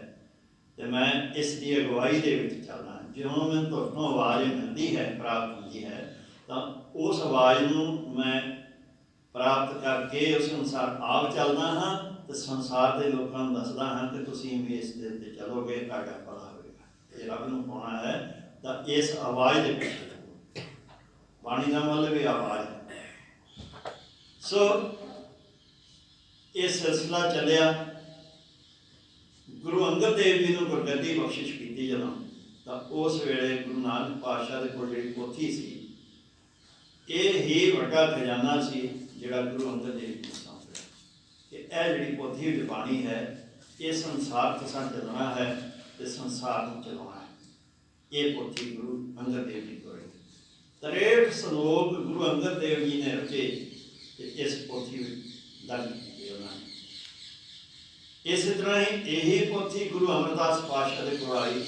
तो मैं इसकी अगुवाई के चलना। जो मैं तुर तो आवाज़ मिलती है, प्राप्त होती है, तो उस आवाज़ नूं मैं प्राप्त करके उस अनुसार आप चलना हाँ, तो संसार के लोगों को दसदा हाँ कि तुसीं भी इस दे ते चलोगे, तुहाडा भला होवेगा। ये रब नूं पाउणा है तो इस आवाज़ के पिछे। बाणी का मतलब भी आवाज़ है। सो ये सिलसिला चलिया। गुरु अंगद देव जी को गुरगद्दी बख्शिश की जदों, तो उस वेले गुरु नानक पातशाह के कोल जिहड़ी पोथी सी, ये ही वड्डा खजाना सी जिहड़ा गुरु अंगद देव जी ने सौंपिया कि यह जिहड़ी पोथी विच बाणी है, ये संसार के साथ चलना है, तो संसार को चलाना है। ये पोथी गुरु अंगद देव जी को 63 श्लोक गुरु अंगद देव जी ने रचे, इस पोथी दर्ज की उन्होंने। इस तरह ही यही पोथी गुरु अमरदास पातशाह के कोल आई।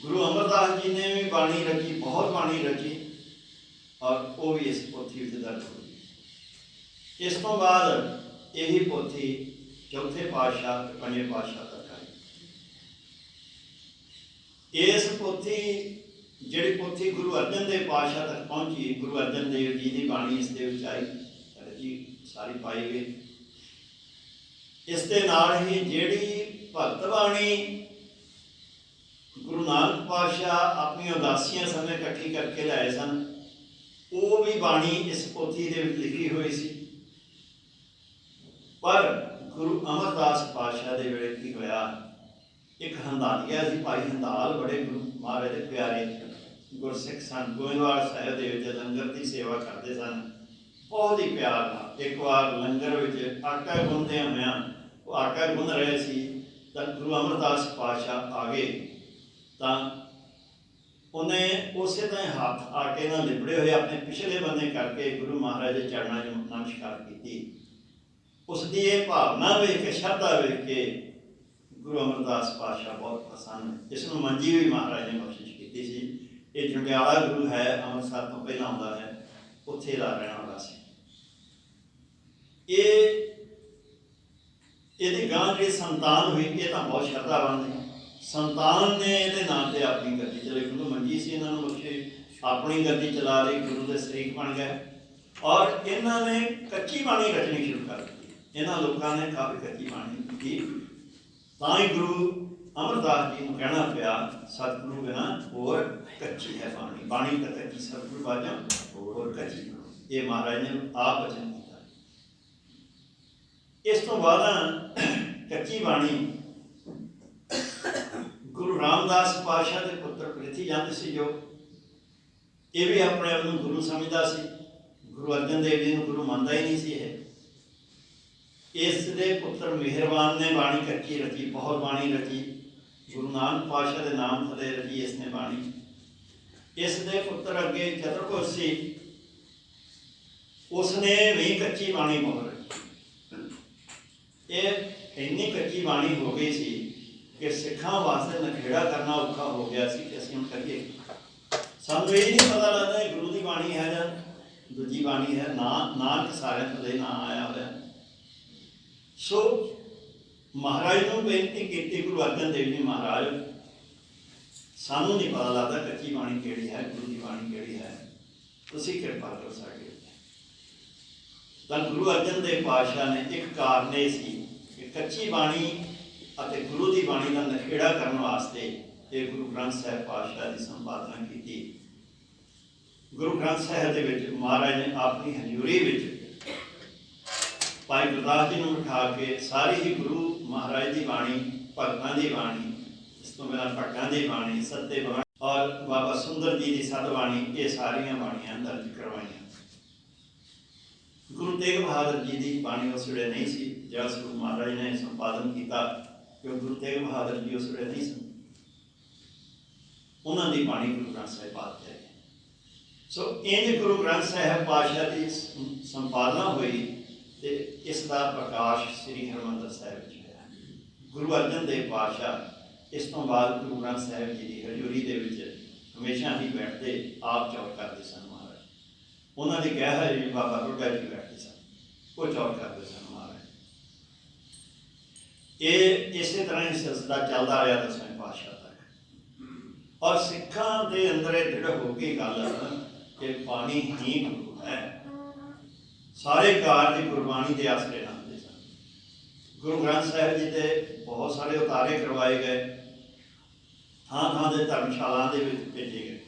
गुरु अमरदास जी ने भी बाणी रची, बहुत बाणी रची, और वो भी इस पोथी में दर्ज हुई। इस तो बाद यही पोथी चौथे पातशाह पंजे पातशाह तक आई। ਇਸ ਪੋਥੀ ਜਿਹੜੀ ਪੋਥੀ ਗੁਰੂ ਅਰਜਨ ਦੇਵ ਪਾਤਸ਼ਾਹ ਤੱਕ ਪਹੁੰਚੀ, ਗੁਰੂ ਅਰਜਨ ਦੇਵ ਜੀ ਦੀ ਬਾਣੀ ਇਸ ਦੇ ਵਿੱਚ ਆਈ, ਰਚੀ ਸਾਰੀ ਪਾਈ ਗਈ। ਇਸ ਦੇ ਨਾਲ ਹੀ ਜਿਹੜੀ ਭਗਤ ਬਾਣੀ ਗੁਰੂ ਨਾਨਕ ਪਾਤਸ਼ਾਹ ਆਪਣੀਆਂ ਉਦਾਸੀਆਂ ਸਮੇਂ ਇਕੱਠੀ ਕਰਕੇ ਲਿਆਏ ਸਨ, ਉਹ ਵੀ ਬਾਣੀ ਇਸ ਪੋਥੀ ਦੇ ਵਿੱਚ ਲਿਖੀ ਹੋਈ ਸੀ। ਪਰ ਗੁਰੂ ਅਮਰਦਾਸ ਪਾਤਸ਼ਾਹ ਦੇ ਵੇਲੇ ਕੀ ਹੋਇਆ, ਇੱਕ ਹੰਦਾਲੀਆ ਸੀ, ਭਾਈ ਹੰਦਾਲ, ਬੜੇ ਗੁਰੂ ਮਹਾਰਾਜ ਦੇ ਪਿਆਰੇ ਗੁਰਸਿੱਖ ਸਨ, ਗੋਇੰਦਵਾਲ ਸਾਹਿਬ ਦੇ ਵਿੱਚ ਲੰਗਰ ਦੀ ਸੇਵਾ ਕਰਦੇ ਸਨ ਬਹੁਤ ਹੀ ਪਿਆਰ ਨਾਲ। ਇੱਕ ਵਾਰ ਲੰਗਰ ਵਿੱਚ ਆਟਾ ਗੁੰਨਦਿਆਂ ਹੋਇਆਂ, ਉਹ ਆਟਾ ਗੁੰਨ ਰਹੇ ਸੀ ਤਾਂ ਗੁਰੂ ਅਮਰਦਾਸ ਪਾਤਸ਼ਾਹ ਆ ਗਏ, ਤਾਂ ਉਹਨੇ ਉਸੇ ਤਰ੍ਹਾਂ ਹੱਥ ਆਟੇ ਨਾਲ ਲਿਬੜੇ ਹੋਏ ਆਪਣੇ ਪਿਛਲੇ ਬੰਨੇ ਕਰਕੇ ਗੁਰੂ ਮਹਾਰਾਜ ਦੇ ਚਰਨਾਂ 'ਚ ਨਮਸਕਾਰ ਕੀਤੀ। ਉਸ ਦੀ ਇਹ ਭਾਵਨਾ ਵੇਖ ਕੇ, ਸ਼ਰਧਾ ਵੇਖ ਕੇ ਗੁਰੂ ਅਮਰਦਾਸ ਪਾਤਸ਼ਾਹ ਬਹੁਤ ਪ੍ਰਸੰਨ। ਇਸ ਨੂੰ ਮੰਜੀ ਵੀ ਮਹਾਰਾਜ ਨੇ ਬਖਸ਼ਿਸ਼ ਕੀਤੀ ਸੀ। ਇਹ ਜੰਡਿਆਲਾ ਗੁਰੂ ਹੈ, ਅੰਮ੍ਰਿਤਸਰ ਤੋਂ ਪਹਿਲਾਂ ਆਉਂਦਾ ਹੈ, ਉੱਥੇ ਦਾ ਰਹਿਣ ਵਾਲਾ ਸੀ। ਇਹਦੀ ਗਾਂ ਜਿਹੜੀ ਸੰਤਾਨ ਹੋਈ, ਇਹ ਤਾਂ ਬਹੁਤ ਸ਼ਰਧਾਵਾਨ ਸੀ। ਸੰਤਾਨ ਨੇ ਇਹਦੇ ਨਾਂ ਤੇ ਆਪਣੀ ਗੱਦੀ ਚਲਾਈ। ਗੁਰੂ ਮੰਜੀ ਸੀ, ਇਹਨਾਂ ਨੂੰ ਬਖਸ਼ੇ, ਆਪਣੀ ਗੱਦੀ ਚਲਾ ਲਈ, ਗੁਰੂ ਦੇ ਸ਼ਰੀਕ ਬਣ ਗਏ ਔਰ ਇਹਨਾਂ ਨੇ ਕੱਚੀ ਬਾਣੀ ਰਚਣੀ ਸ਼ੁਰੂ ਕਰ ਦਿੱਤੀ। ਇਹਨਾਂ ਲੋਕਾਂ ਨੇ ਕਾਫੀ ਕੱਚੀ ਬਾਣੀ ਕੀਤੀ, ਤਾਂ ਹੀ ਗੁਰੂ ਅਮਰਦਾਸ ਜੀ ਨੂੰ ਕਹਿਣਾ ਪਿਆ, ਸਤਿਗੁਰੂ ਬਿਨਾਂ ਹੋਰ ਕੱਚੀ ਹੈ ਬਾਣੀ, ਬਾਣੀ ਤਾਂ ਕੱਚੀ, ਸਤਿਗੁਰੂ ਬਾਝਾਂ ਹੋਰ ਕੱਚੀ। ਇਹ ਮਹਾਰਾਜ ਨੇ ਆਪ ਵਚਨ ਕੀਤਾ। ਇਸ ਤੋਂ ਬਾਅਦ ਕੱਚੀ ਬਾਣੀ ਗੁਰੂ ਰਾਮਦਾਸ ਪਾਤਸ਼ਾਹ ਦੇ ਪੁੱਤਰ ਪ੍ਰਿਥੀ ਚੰਦ ਸੀ, ਜੋ ਇਹ ਵੀ ਆਪਣੇ ਆਪ ਨੂੰ ਗੁਰੂ ਸਮਝਦਾ ਸੀ। ਗੁਰੂ ਅਰਜਨ ਦੇਵ ਜੀ ਨੂੰ ਗੁਰੂ ਮੰਨਦਾ ਹੀ ਨਹੀਂ ਸੀ ਇਹ। ਇਸ ਦੇ ਪੁੱਤਰ ਮਿਹਰਬਾਨ ਨੇ ਬਾਣੀ ਕੱਚੀ ਰਚੀ, ਬਹੁਤ ਬਾਣੀ ਰਚੀ, ਗੁਰੂ ਨਾਨਕ ਪਾਤਸ਼ਾਹ ਦੇ ਨਾਮ ਥਲੇ ਰਚੀ ਇਸ ਨੇ ਬਾਣੀ। ਇਸ ਦੇ ਪੁੱਤਰ ਅੱਗੇ ਚਤਰਕੁਰ ਸੀ, ਉਸਨੇ ਵੀ ਕੱਚੀ ਬਾਣੀ ਬਹੁਤ ਰਚੀ। ਇਹ ਇੰਨੀ ਕੱਚੀ ਬਾਣੀ ਹੋ ਗਈ ਸੀ ਕਿ ਸਿੱਖਾਂ ਵਾਸਤੇ ਨਖੇੜਾ ਕਰਨਾ ਔਖਾ ਹੋ ਗਿਆ ਸੀ ਕਿ ਅਸੀਂ ਹੁਣ ਕਰੀਏ। ਸਾਨੂੰ ਇਹ ਨਹੀਂ ਪਤਾ ਲੱਗਦਾ ਇਹ ਗੁਰੂ ਦੀ ਬਾਣੀ ਹੈ ਜਾਂ ਦੂਜੀ ਬਾਣੀ ਹੈ, ਨਾਨਕ ਸਾਰਿਆਂ ਥੱਲੇ ਨਾਂ ਆਇਆ ਹੋਇਆ। ਸੋ ਮਹਾਰਾਜ ਨੂੰ ਬੇਨਤੀ ਕੀਤੀ ਗੁਰੂ ਅਰਜਨ ਦੇਵ ਜੀ ਮਹਾਰਾਜ, ਸਾਨੂੰ ਨਹੀਂ ਪਤਾ ਲੱਗਦਾ ਕੱਚੀ ਬਾਣੀ ਕਿਹੜੀ ਹੈ, ਗੁਰੂ ਦੀ ਬਾਣੀ ਕਿਹੜੀ ਹੈ, ਤੁਸੀਂ ਕਿਰਪਾ ਕਰੋ ਸਾਡੇ ਉੱਤੇ। ਤਾਂ ਗੁਰੂ ਅਰਜਨ ਦੇਵ ਪਾਤਸ਼ਾਹ ਨੇ ਇੱਕ ਕਾਰਨ ਇਹ ਸੀ ਕਿ ਕੱਚੀ ਬਾਣੀ ਅਤੇ ਗੁਰੂ ਦੀ ਬਾਣੀ ਦਾ ਨਖੇੜਾ ਕਰਨ ਵਾਸਤੇ ਇਹ ਗੁਰੂ ਗ੍ਰੰਥ ਸਾਹਿਬ ਪਾਤਸ਼ਾਹ ਦੀ ਸੰਪਾਦਨਾ ਕੀਤੀ। ਗੁਰੂ ਗ੍ਰੰਥ ਸਾਹਿਬ ਦੇ ਵਿੱਚ ਮਹਾਰਾਜ ਨੇ ਆਪਣੀ ਹਜ਼ੂਰੀ ਵਿੱਚ ਭਾਈ ਗੁਰਦਾਸ ਜੀ ਨੂੰ ਬਿਠਾ ਕੇ ਸਾਰੀ ਹੀ ਗੁਰੂ ਮਹਾਰਾਜ ਦੀ ਬਾਣੀ, ਭਗਤਾਂ ਦੀ ਬਾਣੀ, ਇਸ ਤੋਂ ਬਿਨਾਂ ਭੱਟਾਂ ਦੀ ਬਾਣੀ, ਸੱਤੇ ਬਾਣੀ ਔਰ ਬਾਬਾ ਸੁੰਦਰ ਜੀ ਦੀ ਸਤ ਬਾਣੀ, ਇਹ ਸਾਰੀਆਂ ਬਾਣੀਆਂ ਦਰਜ ਕਰਵਾਈਆਂ। ਗੁਰੂ ਤੇਗ ਬਹਾਦਰ ਜੀ ਦੀ ਬਾਣੀ ਉਸ ਵੇਲੇ ਨਹੀਂ ਸੀ, ਜਦ ਗੁਰੂ ਮਹਾਰਾਜ ਨੇ ਸੰਪਾਦਨ ਕੀਤਾ, ਕਿਉਂ ਗੁਰੂ ਤੇਗ ਬਹਾਦਰ ਜੀ ਉਸ ਵੇਲੇ ਨਹੀਂ ਸਨ। ਉਹਨਾਂ ਦੀ ਬਾਣੀ ਗੁਰੂ ਗ੍ਰੰਥ ਸਾਹਿਬ ਪਾਤਸ਼ਾਹ ਹੈ। ਸੋ ਇੰਝ ਗੁਰੂ ਗ੍ਰੰਥ ਸਾਹਿਬ ਪਾਤਸ਼ਾਹ ਦੀ ਸੰਪਾਦਨਾ ਹੋਈ ਤੇ ਇਸ ਦਾ ਪ੍ਰਕਾਸ਼ ਸ੍ਰੀ ਹਰਿਮੰਦਰ ਸਾਹਿਬ ਵਿੱਚ ਹੋਇਆ। ਗੁਰੂ ਅਰਜਨ ਦੇਵ ਪਾਤਸ਼ਾਹ ਇਸ ਤੋਂ ਬਾਅਦ ਗੁਰੂ ਗ੍ਰੰਥ ਸਾਹਿਬ ਜੀ ਦੀ ਹਜ਼ੂਰੀ ਦੇ ਵਿੱਚ ਹਮੇਸ਼ਾ ਹੀ ਬੈਠਦੇ, ਆਪ ਚੌੜ ਕਰਦੇ ਸਨ ਮਹਾਰਾਜ। ਉਹਨਾਂ ਦੀ ਗੈਰ ਹਾਜ਼ਰੀ ਬਾਬਾ ਰੋਡਾ ਜੀ ਬੈਠਦੇ ਸਨ, ਉਹ ਚੌੜ ਕਰਦੇ ਸਨ ਮਹਾਰਾਜ। ਇਹ ਇਸੇ ਤਰ੍ਹਾਂ ਹੀ ਸਿਲਸਿਲਾ ਚੱਲਦਾ ਰਿਹਾ 10ਵੇਂ ਪਾਤਸ਼ਾਹ ਤੱਕ। ਔਰ ਸਿੱਖਾਂ ਦੇ ਅੰਦਰ ਇਹ ਦ੍ਰਿੜ ਹੋ ਗਈ ਗੱਲ ਕਿ ਬਾਣੀ ਹੀ ਗੁਰੂ ਹੈ। ਸਾਰੇ ਕਾਰਜ ਗੁਰਬਾਣੀ ਦੇ ਆਸਰੇ ਨਾਲ ਹੁੰਦੇ ਸਨ। ਗੁਰੂ ਗ੍ਰੰਥ ਸਾਹਿਬ ਜੀ ਦੇ ਬਹੁਤ ਸਾਰੇ ਉਤਾਰੇ ਕਰਵਾਏ ਗਏ, ਥਾਂ ਥਾਂ ਦੇ ਧਰਮਸ਼ਾਲਾ ਦੇ ਵਿੱਚ ਭੇਜੇ ਗਏ,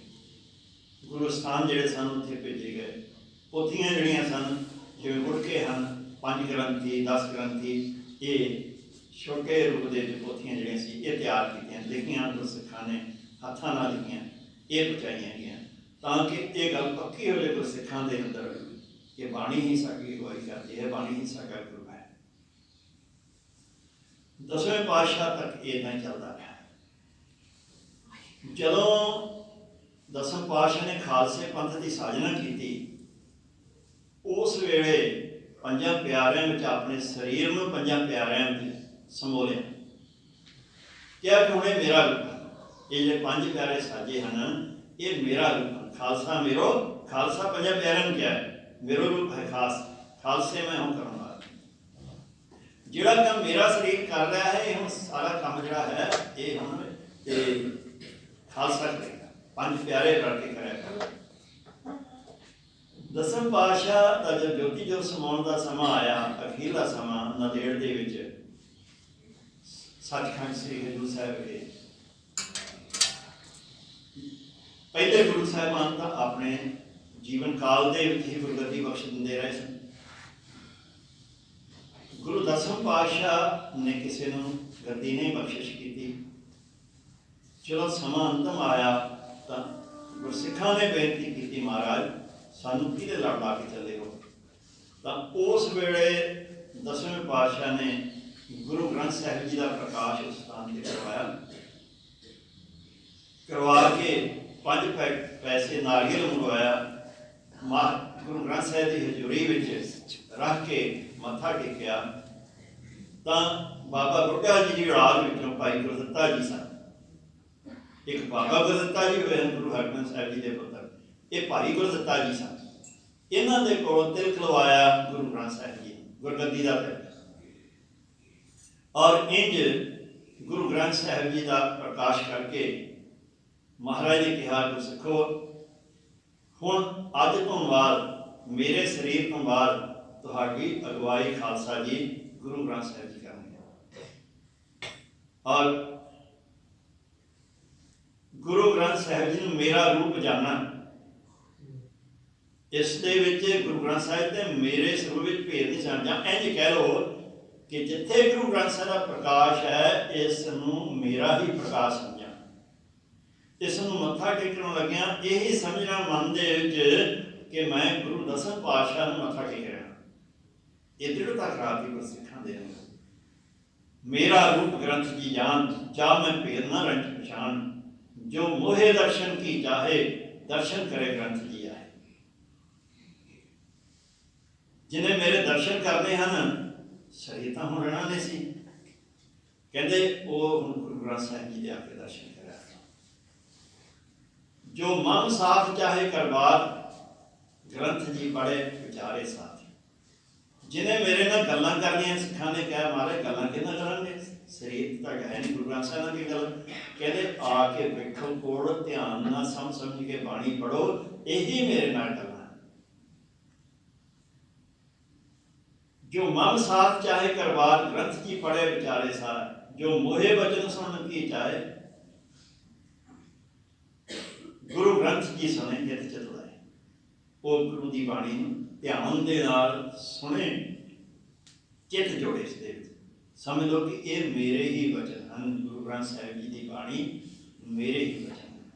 ਗੁਰੂ ਸਥਾਨ ਜਿਹੜੇ ਸਨ ਉੱਥੇ ਭੇਜੇ ਗਏ। ਪੋਥੀਆਂ ਜਿਹੜੀਆਂ ਸਨ, ਜਿਵੇਂ ਗੁਟਕੇ ਹਨ, 5 ਗ੍ਰੰਥੀ, 10 ਗ੍ਰੰਥੀ, ਇਹ ਛੋਟੇ ਰੂਪ ਦੇ ਵਿੱਚ ਪੋਥੀਆਂ ਜਿਹੜੀਆਂ ਸੀ ਇਹ ਤਿਆਰ ਕੀਤੀਆਂ, ਲਿਖੀਆਂ ਗੁਰਸਿੱਖਾਂ ਨੇ, ਹੱਥਾਂ ਨਾਲ ਲਿਖੀਆਂ, ਇਹ ਪਹੁੰਚਾਈਆਂ ਗਈਆਂ ਤਾਂ ਕਿ ਇਹ ਗੱਲ ਪੱਕੀ ਹੋ ਜਾਏ ਗੁਰਸਿੱਖਾਂ ਦੇ ਅੰਦਰ ਕਿ ਬਾਣੀ ਹੀ ਸਾਡੀ ਅਗਵਾਈ ਕਰਦੀ ਹੈ, ਬਾਣੀ ਹੀ ਸਾਡਾ ਗੁਰੂ ਹੈ। 10ਵੇਂ ਪਾਤਸ਼ਾਹ ਤੱਕ ਇਹ ਨਹੀਂ ਚੱਲਦਾ ਰਿਹਾ। ਜਦੋਂ 10ਵੇਂ ਪਾਤਸ਼ਾਹ ਨੇ ਖਾਲਸੇ ਪੰਥ ਦੀ ਸਾਜਨਾ ਕੀਤੀ, ਉਸ ਵੇਲੇ 5 ਪਿਆਰਿਆਂ ਵਿੱਚ ਆਪਣੇ ਸਰੀਰ ਨੂੰ 5 ਪਿਆਰਿਆਂ ਵਿੱਚ ਸਮੋਲਿਆ, ਕਿਹਾ ਕਿ ਹੁਣ ਇਹ ਮੇਰਾ ਰੂਪ ਹੈ। ਇਹ ਜਿਹੜੇ 5 ਪਿਆਰੇ ਸਾਜੇ ਹਨ, ਇਹ ਮੇਰਾ ਰੂਪ ਹੈ। ਖਾਲਸਾ ਮੇਰੋ, ਖਾਲਸਾ 5 ਪਿਆਰਿਆਂ ਨੂੰ ਕਿਹਾ ਹੈ ਮੇਰਾ ਰੂਪ ਹੈ ਖਾਸ, ਖਾਲਸੇ ਮੈਂ ਹੂੰ ਕਰਨ ਵਾਲਾ। ਜਿਹੜਾ ਕੰਮ ਮੇਰਾ ਸਰੀਰ ਕਰ ਰਿਹਾ ਹੈ, ਇਹ ਹੁਣ ਸਾਰਾ ਕੰਮ ਜਿਹੜਾ ਹੈ ਇਹ ਹੁਣ ਖਾਲਸਾ ਕਰੇਗਾ, ਪੰਜ ਪਿਆਰੇ ਰਲ ਕੇ ਕਰਿਆ ਕਰ। ਦਸਮ ਪਾਤਸ਼ਾਹ ਦਾ ਜਦ ਜੋਤੀ ਜੋਤ ਸਮਾਉਣ ਦਾ ਸਮਾਂ ਆਇਆ, ਅਖੀਰਲਾ ਸਮਾਂ ਨੰਦੇੜ ਦੇ ਵਿੱਚ ਸੱਚਖੰਡ ਸ੍ਰੀ ਹਜ਼ੂਰ ਸਾਹਿਬ ਵਿਖੇ, ਪਹਿਲੇ ਗੁਰੂ ਸਾਹਿਬਾਨ ਤਾਂ ਆਪਣੇ ਜੀਵਨ ਕਾਲ ਦੇ ਵਿੱਚ ਹੀ ਗੁਰਗੱਦੀ ਬਖਸ਼ ਦਿੰਦੇ ਰਹੇ ਸਨ। ਗੁਰੂ ਦਸਮ ਪਾਤਸ਼ਾਹ ਨੇ ਕਿਸੇ ਨੂੰ ਗੱਦੀ ਨਹੀਂ ਬਖਸ਼ਿਸ਼ ਕੀਤੀ। ਚਲੋ ਸਮਾਂ ਅੰਤਮ ਆਇਆ ਤਾਂ ਗੁਰਸਿੱਖਾਂ ਨੇ ਬੇਨਤੀ ਕੀਤੀ, ਮਹਾਰਾਜ ਸਾਨੂੰ ਕਿਹਦੇ ਲੜ ਲਾ ਕੇ ਚੱਲੇ ਹੋ। ਤਾਂ ਉਸ ਵੇਲੇ ਦਸਵੇਂ ਪਾਤਸ਼ਾਹ ਨੇ ਗੁਰੂ ਗ੍ਰੰਥ ਸਾਹਿਬ ਜੀ ਦਾ ਪ੍ਰਕਾਸ਼ ਉਸ ਸਥਾਨ 'ਤੇ ਕਰਵਾ ਕੇ 5 ਪੈਸੇ ਨਾਰੀਅਲ ਮੰਗਵਾਇਆ, ਗੁਰੂ ਗ੍ਰੰਥ ਸਾਹਿਬ ਦੀ ਹਜ਼ੂਰੀ ਵਿੱਚ ਰੱਖ ਕੇ ਮੱਥਾ ਟੇਕਿਆ। ਤਾਂ ਬਾਬਾ ਬੁੱਢਾ ਜੀ ਦੀ ਔਲਾਦ ਵਿੱਚੋਂ ਭਾਈ ਗੁਰਦਿੱਤਾ ਜੀ ਸਨ। ਇੱਕ ਬਾਬਾ ਗੁਰਦਿੱਤਾ ਜੀ ਹੋਏ ਹਨ ਗੁਰੂ ਹਰਗੋਬਿੰਦ ਸਾਹਿਬ ਜੀ ਦੇ ਪੁੱਤਰ, ਇਹ ਭਾਈ ਗੁਰਦਿੱਤਾ ਜੀ ਸਨ। ਇਹਨਾਂ ਦੇ ਕੋਲੋਂ ਤਿਲਕ ਲਵਾਇਆ ਗੁਰੂ ਗ੍ਰੰਥ ਸਾਹਿਬ ਜੀ ਗੁਰਗੱਦੀ ਦਾ ਤਿਲਕ, ਔਰ ਇੰਝ ਗੁਰੂ ਗ੍ਰੰਥ ਸਾਹਿਬ ਜੀ ਦਾ ਪ੍ਰਕਾਸ਼ ਕਰਕੇ ਮਹਾਰਾਜ ਨੇ ਕਿਹਾ, ਗੁਰਸਿੱਖੋ ਹੁਣ ਅੱਜ ਤੋਂ ਬਾਅਦ ਮੇਰੇ ਸਰੀਰ ਤੋਂ ਬਾਅਦ ਤੁਹਾਡੀ ਅਗਵਾਈ ਖਾਲਸਾ ਜੀ ਗੁਰੂ ਗ੍ਰੰਥ ਸਾਹਿਬ ਜੀ ਕਰਨਗੇ, ਔਰ ਗੁਰੂ ਗ੍ਰੰਥ ਸਾਹਿਬ ਜੀ ਨੂੰ ਮੇਰਾ ਰੂਪ ਜਾਣਨਾ। ਇਸ ਦੇ ਵਿੱਚ ਗੁਰੂ ਗ੍ਰੰਥ ਸਾਹਿਬ ਤੇ ਮੇਰੇ ਸਰੂਪ ਵਿੱਚ ਭੇਦ ਨਹੀਂ ਜਾਣ, ਜਾਂ ਇੰਝ ਕਹਿ ਲਓ ਕਿ ਜਿੱਥੇ ਗੁਰੂ ਗ੍ਰੰਥ ਸਾਹਿਬ ਦਾ ਪ੍ਰਕਾਸ਼ ਹੈ, ਇਸ ਨੂੰ ਮੇਰਾ ਹੀ ਪ੍ਰਕਾਸ਼ ਸਮਝਾਂ। ਇਸ ਨੂੰ ਮੱਥਾ ਟੇਕਣ ਲੱਗਿਆ ਇਹੀ ਸਮਝਣਾ ਮਨ ਦੇ ਵਿੱਚ ਕਿ ਮੈਂ ਗੁਰੂ ਦਸਮ ਪਾਤਸ਼ਾਹ ਨੂੰ ਮੱਥਾ ਟੇਕ ਰਿਹਾ। ਇਹ ਦ੍ਰਿੜਤਾ ਕਰਾਤੀ ਗੁਰਸਿੱਖਾਂ ਦੇ ਅੰਦਰ, ਮੇਰਾ ਰੂਪ ਗ੍ਰੰਥ ਜੀ ਜਾਨ, ਜਾ ਮੈਂ ਭੇਦ ਨਾ ਰੰਜ ਪਛਾਣ, ਜੋ ਮੋਹੇ ਦਰਸ਼ਨ ਕੀ ਚਾਹੇ, ਦਰਸ਼ਨ ਕਰੇ ਗ੍ਰੰਥ ਜੀ ਆਏ। ਜਿਹਨੇ ਮੇਰੇ ਦਰਸ਼ਨ ਕਰਨੇ ਹਨ, ਸਰੀਰ ਤਾਂ ਹੁਣ ਰਹਿਣਾ ਨਹੀਂ ਸੀ, ਕਹਿੰਦੇ ਉਹ ਹੁਣ ਗੁਰੂ ਗ੍ਰੰਥ ਸਾਹਿਬ ਜੀ ਦੇ ਆ ਕੇ ਦਰਸ਼ਨ ਕਰਿਆ। ਜੋ ਮਨ ਸਾਥ ਚਾਹੇ ਕਰਵਾਰ, ਗ੍ਰੰਥ ਜੀ ਪੜ੍ਹੇ ਵਿਚਾਰੇ ਸਾਥ। ਜਿਹਨੇ ਮੇਰੇ ਨਾਲ ਗੱਲਾਂ ਕਰਨੀਆਂ, ਸਿੱਖਾਂ ਨੇ ਕਿਹਾ ਮਹਾਰਾਜ ਗੱਲਾਂ ਕਿਹਨਾਂ ਕਰਾਂਗੇ, ਸਰੀਰ ਤਾਂ ਹੈ ਨਹੀਂ, ਗੁਰੂ ਗ੍ਰੰਥ ਸਾਹਿਬ ਨਾਲ ਕੀ ਗੱਲ। ਕਹਿੰਦੇ ਆ ਕੇ ਵੇਖੋ ਕੋਲ, ਧਿਆਨ ਨਾਲ ਸਮਝ ਕੇ ਬਾਣੀ ਪੜ੍ਹੋ, ਇਹੀ ਮੇਰੇ ਨਾਲ ਗੱਲਾਂ। ਜੋ ਮਨ ਸਾਥ ਚਾਹੇ ਕਰਵਾਰ, ਗ੍ਰੰਥ ਜੀ ਪੜ੍ਹੇ ਵਿਚਾਰੇ ਸਾਰ। ਜੋ ਮੋਹੇ ਬਚਨ ਸੁਣਨ ਕੀ ਚਾਹੇ, ਗੁਰੂ ਗ੍ਰੰਥ ਜੀ ਸੁਣੇ ਜਿਤ ਚਿਤ ਲਾਏ। ਉਹ ਗੁਰੂ ਦੀ ਬਾਣੀ ਨੂੰ ਧਿਆਨ ਦੇ ਨਾਲ ਸੁਣੇ, ਚਿੱਤ ਜੋੜੇ ਇਸ ਦੇ ਵਿੱਚ, ਸਮਝ ਲਓ ਕਿ ਇਹ ਮੇਰੇ ਹੀ ਬਚਨ ਹਨ। ਗੁਰੂ ਗ੍ਰੰਥ ਸਾਹਿਬ ਜੀ ਦੀ ਬਾਣੀ ਮੇਰੇ ਹੀ ਬਚਨ ਹਨ।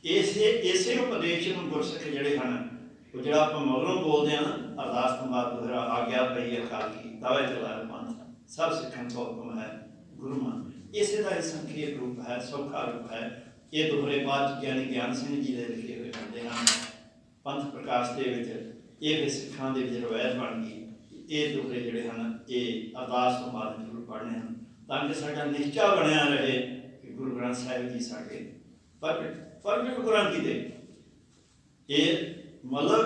ਇਸੇ ਉਪਦੇਸ਼ ਨੂੰ ਗੁਰਸਿੱਖ ਜਿਹੜੇ ਹਨ, ਉਹ ਜਿਹੜਾ ਆਪਾਂ ਮਗਰੋਂ ਬੋਲਦੇ ਹਾਂ ਨਾ, ਅਰਦਾਸ ਤੋਂ ਬਾਅਦ ਦੁਹਰਾ ਆਗਿਆ ਪਈ ਅਕਾਲ ਕੀ ਤਵੇ ਚਲਾਇਆ ਪੰਥ, ਸਭ ਸਿੱਖਾਂ ਕੋ ਹੁਕਮ ਹੈ ਗੁਰੂ ਮਨ। ਇਸੇ ਦਾ ਇਹ ਸੰਖੇਪ ਰੂਪ ਹੈ, ਸੌਖਾ ਰੂਪ ਹੈ। ਇਹ ਦੋਹਰੇ ਬਾਅਦ ਗਿਆਨੀ ਗਿਆਨ ਸਿੰਘ ਜੀ ਦੇ ਲਿਖੇ ਹੋਏ ਹੁੰਦੇ ਹਨ। ਪੰਥ ਪ੍ਰਕਾਸ਼ ਦੇ ਵਿੱਚ ਇਹ ਵੀ ਸਿੱਖਾਂ ਦੇ ਵਿੱਚ ਰਵਾਇਤ ਬਣ ਗਈ। ਇਹ ਦੋਹਰੇ ਜਿਹੜੇ ਹਨ, ਇਹ ਅਰਦਾਸ ਤੋਂ ਬਾਅਦ ਜ਼ਰੂਰ ਪੜ੍ਹਨੇ ਹਨ, ਤਾਂ ਕਿ ਸਾਡਾ ਨਿਸ਼ਚਾ ਬਣਿਆ ਰਹੇ ਕਿ ਗੁਰੂ ਗ੍ਰੰਥ ਸਾਹਿਬ ਜੀ ਸਾਡੇ ਪ੍ਰਗਟ ਕੁਰਾਨ ਕੀ ਦੇ। ਇਹ ਮਤਲਬ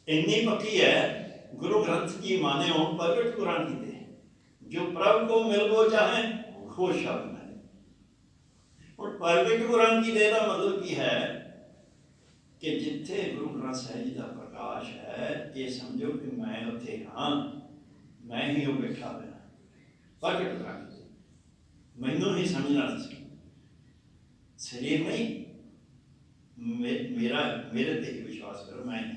ਇੰਨੀ ਪੱਕੀ ਹੈ, ਗੁਰੂ ਗ੍ਰੰਥ ਜੀ ਮਾਨਿਓ ਪ੍ਰਗਟ ਕੁਰਾਨ ਕੀ ਦੇ, ਜੋ ਪ੍ਰਭ ਕੋ ਮਿਲ ਗੋ ਚਾਹੇ ਖੁਸ਼ ਸ਼ਬਦ में। और प्रगट कुरान की दे का मतलब की है कि जिथे गुरु ग्रंथ साहिब जी का प्रकाश है, ये समझो कि मैं उत्थे हाँ, मैं ही वो बैठा हुआ। प्रगट कुरान मैनू ही समझना शरीर नहीं, मेरे ते ही विश्वास करो, मैं ही।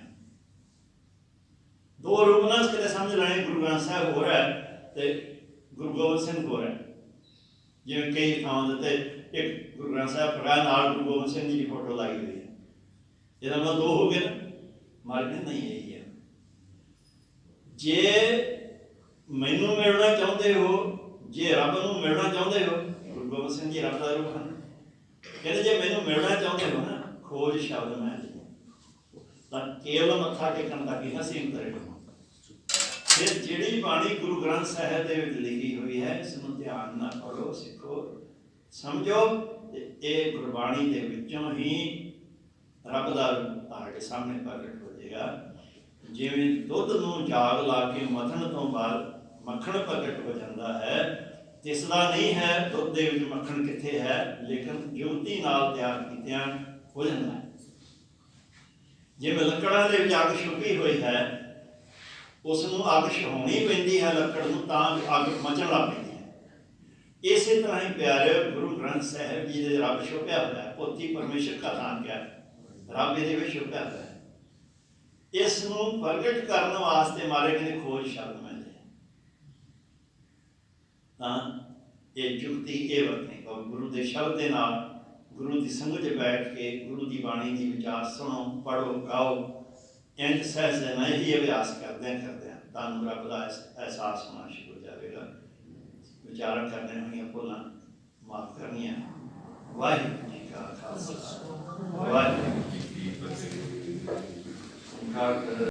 दो रूप ना कितने समझ लेने, गुरु ग्रंथ साहिब हो रहा है तो गुरु गोबिंद सिंह हो रहा है। जिवें कई थावां ते एक गुरु ग्रंथ साहिब पढ़ाया नाल गुरु गोबिंद सिंह जी की फोटो लाई हुई है, ਇਹਦਾ ਮਤਲਬ ਦੋ ਹੋ ਗਏ ਨਾ। ਮਾਰਕੀਟ ਨਹੀਂ ਇਹੀ ਹੈ। ਜੇ ਮੈਨੂੰ ਮਿਲਣਾ ਚਾਹੁੰਦੇ ਹੋ, ਜੇ ਰੱਬ ਨੂੰ ਮਿਲਣਾ ਚਾਹੁੰਦੇ ਹੋ, ਗੁਰੂ ਗੋਬਿੰਦ ਸਿੰਘ ਜੀ ਰੱਬ ਦਾ ਰੂਪ ਹਨ। ਕਹਿੰਦੇ ਜੇ ਮੈਨੂੰ ਮਿਲਣਾ ਚਾਹੁੰਦੇ ਹੋ ਨਾ, ਖੋਜ ਸ਼ਬਦ ਮੈਂ ਤਾਂ ਕੇਵਲ ਮੱਥਾ ਟੇਕਣ ਤੱਕ ਹੀ ਨਾ ਸੀਮਤ ਰਹੋ। ਫਿਰ ਜਿਹੜੀ ਬਾਣੀ ਗੁਰੂ ਗ੍ਰੰਥ ਸਾਹਿਬ ਦੇ ਵਿੱਚ ਲਿਖੀ ਹੋਈ ਹੈ, ਇਸ ਨੂੰ ਧਿਆਨ ਨਾਲ ਪੜ੍ਹੋ, ਸਿੱਖੋ, ਸਮਝੋ। ਇਹ ਗੁਰਬਾਣੀ ਦੇ ਵਿੱਚੋਂ ਹੀ ਰੱਬ ਦਾ ਰੂਪ ਤੁਹਾਡੇ ਸਾਹਮਣੇ ਪ੍ਰਗਟ ਹੋ ਜਾਏਗਾ। ਜਿਵੇਂ ਦੁੱਧ ਨੂੰ ਜਾਗ ਲਾ ਕੇ ਮੱਥਣ ਤੋਂ ਬਾਅਦ ਮੱਖਣ ਪ੍ਰਗਟ ਹੋ ਜਾਂਦਾ ਹੈ, ਦਿਸਦਾ ਨਹੀਂ ਹੈ ਦੁੱਧ ਦੇ ਵਿੱਚ ਮੱਖਣ ਕਿੱਥੇ ਹੈ, ਲੇਕਿਨ ਜੁਗਤੀ ਨਾਲ ਤਿਆਰ ਕੀਤਿਆਂ ਹੋ ਜਾਂਦਾ ਹੈ। ਜਿਵੇਂ ਲੱਕੜਾਂ ਦੇ ਵਿੱਚ ਅੱਗ ਛੁਪੀ ਹੋਈ ਹੈ, ਉਸ ਨੂੰ ਅੱਗ ਛਹਾਉਣੀ ਪੈਂਦੀ ਹੈ ਲੱਕੜ ਨੂੰ, ਤਾਂ ਅੱਗ ਮਚਣ ਲੱਗ ਪੈਂਦੀ ਹੈ। ਇਸੇ ਤਰ੍ਹਾਂ ਹੀ ਪਿਆਰੇ ਗੁਰੂ ਗ੍ਰੰਥ ਸਾਹਿਬ ਜੀ ਦੇ ਰੱਬ ਛੁਪਿਆ ਹੋਇਆ ਹੈ। ਪੋਥੀ ਪਰਮੇਸ਼ਰ ਦਾ ਨਾਮ ਕਿਹਾ, ਰੱਬ ਇਹਦੇ ਵਿੱਚ ਛੁਪਿਆ ਹੋਇਆ ਹੈ। ਇਸ ਨੂੰ ਪ੍ਰਗਟ ਕਰਨ ਵਾਸਤੇ ਮਾਰੇ ਕਹਿੰਦੇ ਖੋਜ ਸ਼ਬਦ ਮਿਲਦੇ ਹੈ, ਤਾਂ ਇਹ ਜੁਗਤੀ ਇਹ ਵਰਤਣੀ ਗੁਰੂ ਦੇ ਸ਼ਬਦ ਦੇ ਨਾਲ, ਗੁਰੂ ਦੀ ਸੰਗਤ 'ਚ ਬੈਠ ਕੇ ਗੁਰੂ ਦੀ ਬਾਣੀ ਦੀ ਵਿਚਾਰ ਸੁਣੋ, ਪੜ੍ਹੋ, ਗਾਓ। ਇੰਝ ਸਹਿਜ ਮੈਂ ਹੀ ਅਭਿਆਸ ਕਰਦਿਆਂ ਤੁਹਾਨੂੰ ਰੱਬ ਦਾ ਅਹਿਸਾਸ ਹੋਣਾ ਸ਼ੁਰੂ ਹੋ ਜਾਵੇਗਾ। ਵਿਚਾਰਨ ਕਰਨੇ ਹੋਈਆਂ ਭੁੱਲਾਂ ਮਾਫ਼ ਕਰਨੀਆਂ। ਵਾਹਿਗੁਰੂ ਜੀ ਕਾ ਖਾਲਸਾ, ਵਾਹਿਗੁਰੂ ਜੀ ਕੀ ਫਤਿਹ।